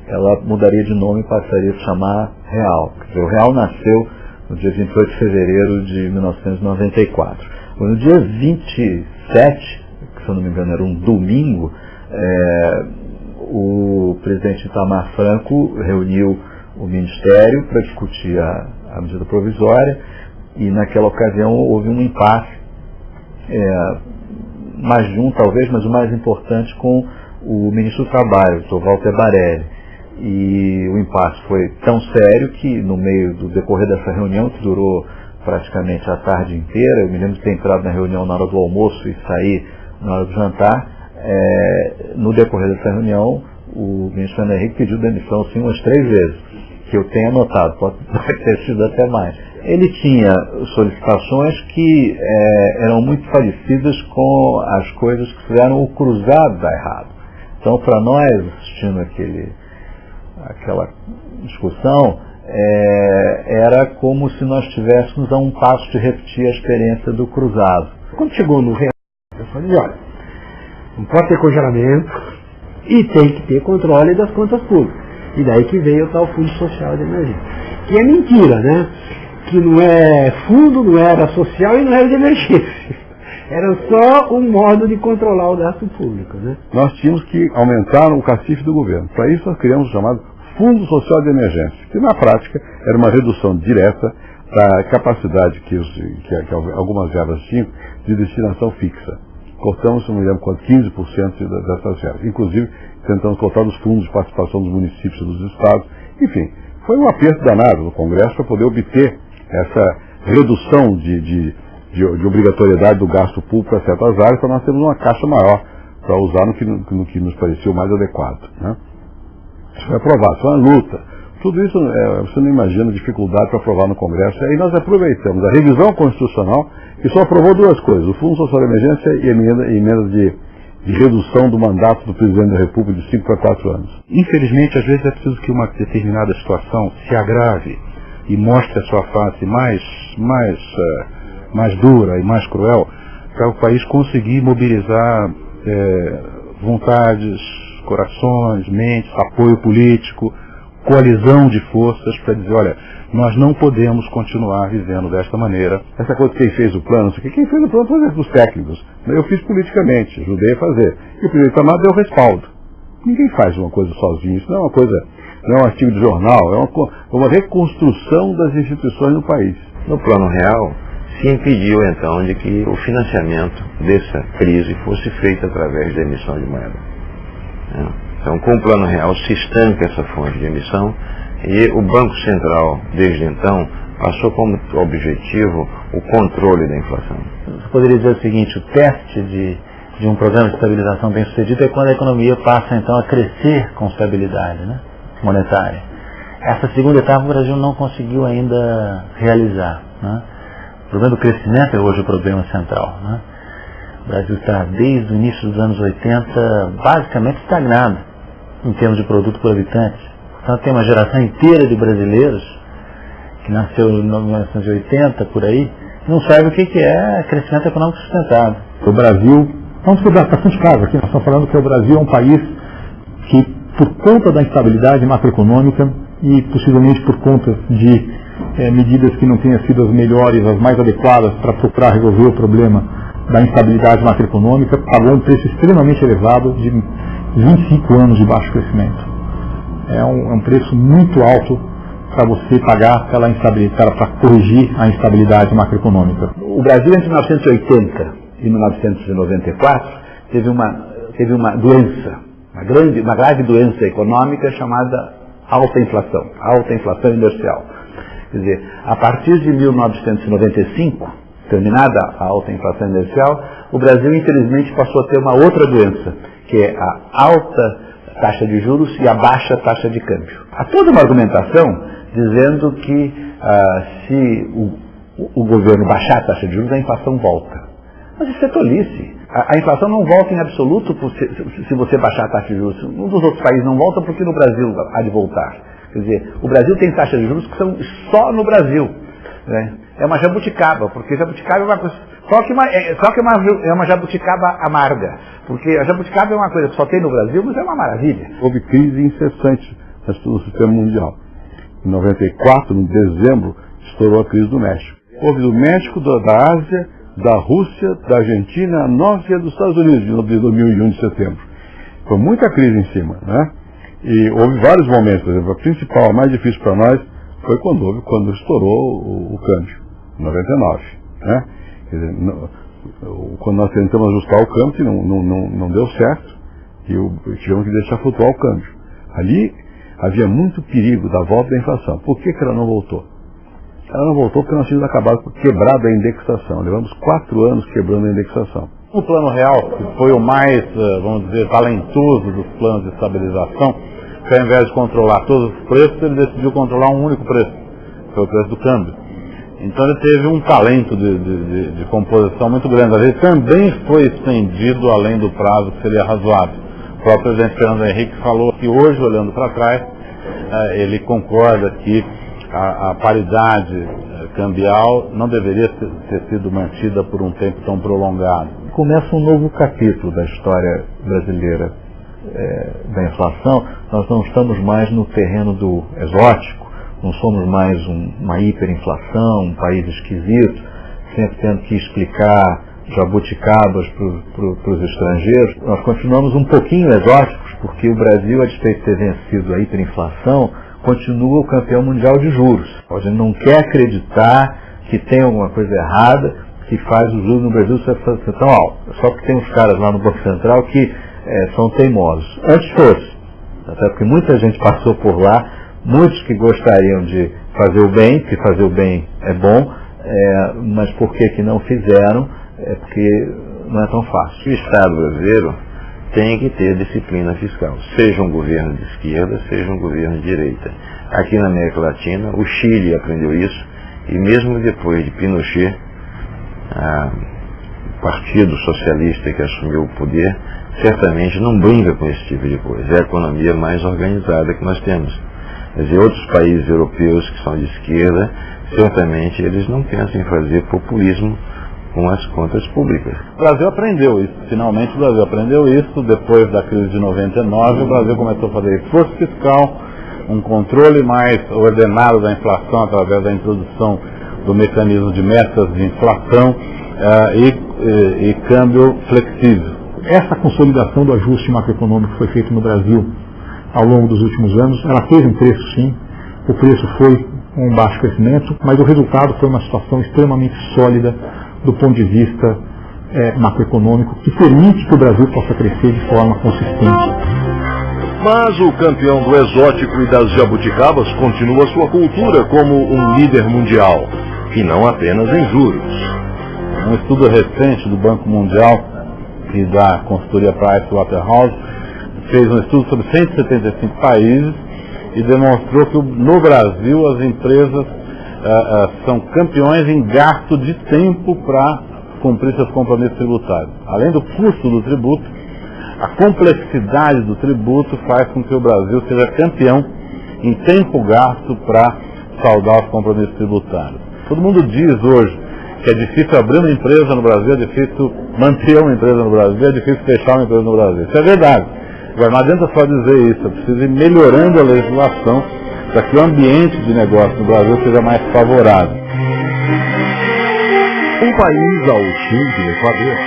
[SPEAKER 2] ela mudaria de nome e passaria a se chamar real. Quer dizer, o real nasceu no dia 28 de fevereiro de 1994. No dia 27, que se eu não me engano era um domingo, o presidente Itamar Franco reuniu o Ministério para discutir a medida provisória e naquela ocasião houve um impasse, mais de um talvez, mas o mais importante com o ministro do Trabalho, o Dr. Walter Barelli. E o impasse foi tão sério que no meio do decorrer dessa reunião, que durou praticamente a tarde inteira, eu me lembro de ter entrado na reunião na hora do almoço e sair na hora do jantar, no decorrer dessa reunião o ministro Fernando Henrique pediu demissão assim umas 3 vezes, que eu tenho anotado, pode ter sido até mais. Ele tinha solicitações que eram muito parecidas com as coisas que fizeram o cruzado dar errado. Então, para nós, assistindo aquela discussão, era como se nós estivéssemos a um passo de repetir a experiência do cruzado.
[SPEAKER 6] Quando chegou no real, eu falei, olha, não pode ter congelamento e tem que ter controle das contas públicas. E daí que veio o tal Fundo Social de Emergência. Que é mentira, né? Que não é fundo, não era social e não era de emergência. Era só um modo de controlar o gasto público, né?
[SPEAKER 4] Nós tínhamos que aumentar o cacife do governo. Para isso nós criamos o chamado Fundo Social de Emergência, que na prática era uma redução direta da capacidade que algumas verbas tinham de destinação fixa. Cortamos, não me lembro quanto, 15% dessas verbas. Inclusive, tentamos cortar os fundos de participação dos municípios e dos estados. Enfim, foi um aperto danado no Congresso para poder obter essa redução de obrigatoriedade do gasto público para certas áreas, para nós termos uma caixa maior para usar no que nos pareceu mais adequado, né? Isso foi aprovado, foi uma luta. Tudo isso, você não imagina a dificuldade para aprovar no Congresso. E aí nós aproveitamos a revisão constitucional, que só aprovou duas coisas: o Fundo Social de Emergência e emendas de redução do mandato do Presidente da República de 5 para 4 anos.
[SPEAKER 3] Infelizmente, às vezes é preciso que uma determinada situação se agrave e mostre a sua face mais dura e mais cruel, para o país conseguir mobilizar vontades, corações, mentes, apoio político, coalizão de forças para dizer, olha, nós não podemos continuar vivendo desta maneira.
[SPEAKER 4] Essa coisa que quem fez o plano, quem fez o plano foi os técnicos. Eu fiz politicamente, ajudei a fazer. E o presidente Amado deu respaldo. Ninguém faz uma coisa sozinho, isso não é uma coisa, não é um artigo de jornal, é uma reconstrução das instituições no país.
[SPEAKER 1] No plano real, se impediu então de que o financiamento dessa crise fosse feito através da emissão de moeda. Então, com o plano real se estanca essa fonte de emissão e o Banco Central, desde então, passou como objetivo o controle da inflação.
[SPEAKER 16] Você poderia dizer o seguinte: o teste de um programa de estabilização bem sucedido é quando a economia passa então a crescer com estabilidade, né, monetária. Essa segunda etapa o Brasil não conseguiu ainda realizar, né? O problema do crescimento é hoje o problema central, né? O Brasil está, desde o início dos anos 80, basicamente estagnado em termos de produto por habitante. Então tem uma geração inteira de brasileiros que nasceu em 1980, por aí, não sabe o que é crescimento econômico sustentado.
[SPEAKER 23] O Brasil, vamos pegar bastante caso aqui, nós estamos falando que o Brasil é um país que, por conta da instabilidade macroeconômica e possivelmente por conta de medidas que não tenham sido as melhores, as mais adequadas para procurar resolver o problema da instabilidade macroeconômica, pagou um preço extremamente elevado de 25 anos de baixo crescimento. É um preço muito alto para você pagar pela instabilidade, para corrigir a instabilidade macroeconômica.
[SPEAKER 2] O Brasil, entre 1980 e 1994, teve uma doença, uma grave doença econômica chamada alta inflação inercial. Quer dizer, a partir de 1995, terminada a alta inflação inercial, o Brasil infelizmente passou a ter uma outra doença, que é a alta taxa de juros e a baixa taxa de câmbio. Há toda uma argumentação dizendo que se o governo baixar a taxa de juros, a inflação volta. Mas isso é tolice. A inflação não volta em absoluto se você baixar a taxa de juros. Um dos outros países não volta porque no Brasil há de voltar. Quer dizer, o Brasil tem taxas de juros que são só no Brasil, né? É uma jabuticaba, porque jabuticaba é uma coisa, só que é uma jabuticaba amarga, porque a jabuticaba é uma coisa que só tem no Brasil, mas é uma maravilha.
[SPEAKER 4] Houve crise incessante no sistema mundial. Em 94, em dezembro, estourou a crise do México. Houve do México, da Ásia, da Rússia, da Argentina, a nossa e dos Estados Unidos, de 2001 de setembro. Foi muita crise em cima, né? E houve vários momentos, por exemplo, a principal, a mais difícil para nós, foi quando estourou o câmbio. 99, né? Quer dizer, quando nós tentamos ajustar o câmbio, que não deu certo, e tivemos que deixar flutuar o câmbio. Ali havia muito perigo da volta da inflação. Por que ela não voltou? Ela não voltou porque nós tínhamos acabado por quebrar a indexação. Levamos 4 anos quebrando a indexação.
[SPEAKER 3] O plano real, que foi o mais, vamos dizer, talentoso dos planos de estabilização, que ao invés de controlar todos os preços, ele decidiu controlar um único preço, que foi o preço do câmbio. Então ele teve um talento de composição muito grande. Ele também foi estendido além do prazo que seria razoável. O próprio presidente Fernando Henrique falou que hoje, olhando para trás, ele concorda que a paridade cambial não deveria ter sido mantida por um tempo tão prolongado.
[SPEAKER 2] Começa um novo capítulo da história brasileira da inflação. Nós não estamos mais no terreno do exótico, não somos mais uma hiperinflação, um país esquisito, sempre tendo que explicar jabuticabas para os estrangeiros. Nós continuamos um pouquinho exóticos, porque o Brasil, a despeito de ter vencido a hiperinflação, continua o campeão mundial de juros. A gente não quer acreditar que tem alguma coisa errada que faz os juros no Brasil ser tão alto. Só porque tem uns caras lá no Banco Central que são teimosos. Antes fosse, até porque muita gente passou por lá, muitos que gostariam de fazer o bem, que fazer o bem é bom, mas por que não fizeram? É porque não é tão fácil.
[SPEAKER 1] O Estado brasileiro tem que ter disciplina fiscal, seja um governo de esquerda, seja um governo de direita. Aqui na América Latina, o Chile aprendeu isso, e mesmo depois de Pinochet, o Partido Socialista que assumiu o poder, certamente não brinca com esse tipo de coisa. É a economia mais organizada que nós temos. Quer dizer, outros países europeus que são de esquerda, certamente eles não pensam em fazer populismo com as contas públicas.
[SPEAKER 3] O Brasil aprendeu isso, finalmente o Brasil aprendeu isso. Depois da crise de 99, o Brasil começou a fazer esforço fiscal, um controle mais ordenado da inflação através da introdução do mecanismo de metas de inflação e câmbio flexível.
[SPEAKER 9] Essa consolidação do ajuste macroeconômico que foi feito no Brasil ao longo dos últimos anos, ela teve um preço sim, o preço foi um baixo crescimento, mas o resultado foi uma situação extremamente sólida do ponto de vista macroeconômico, que permite que o Brasil possa crescer de forma consistente.
[SPEAKER 18] Mas o campeão do exótico e das jabuticabas continua sua cultura como um líder mundial, e não apenas em juros.
[SPEAKER 3] Um estudo recente do Banco Mundial e da consultoria Pricewaterhouse fez um estudo sobre 175 países e demonstrou que no Brasil as empresas são campeões em gasto de tempo para cumprir seus compromissos tributários. Além do custo do tributo, a complexidade do tributo faz com que o Brasil seja campeão em tempo gasto para saldar os compromissos tributários. Todo mundo diz hoje que é difícil abrir uma empresa no Brasil, é difícil manter uma empresa no Brasil, é difícil fechar uma empresa no Brasil. Isso é verdade. Agora, não adianta só dizer isso, é preciso ir melhorando a legislação para que o ambiente de negócio no Brasil seja mais favorável.
[SPEAKER 18] Um país ao sul do Equador.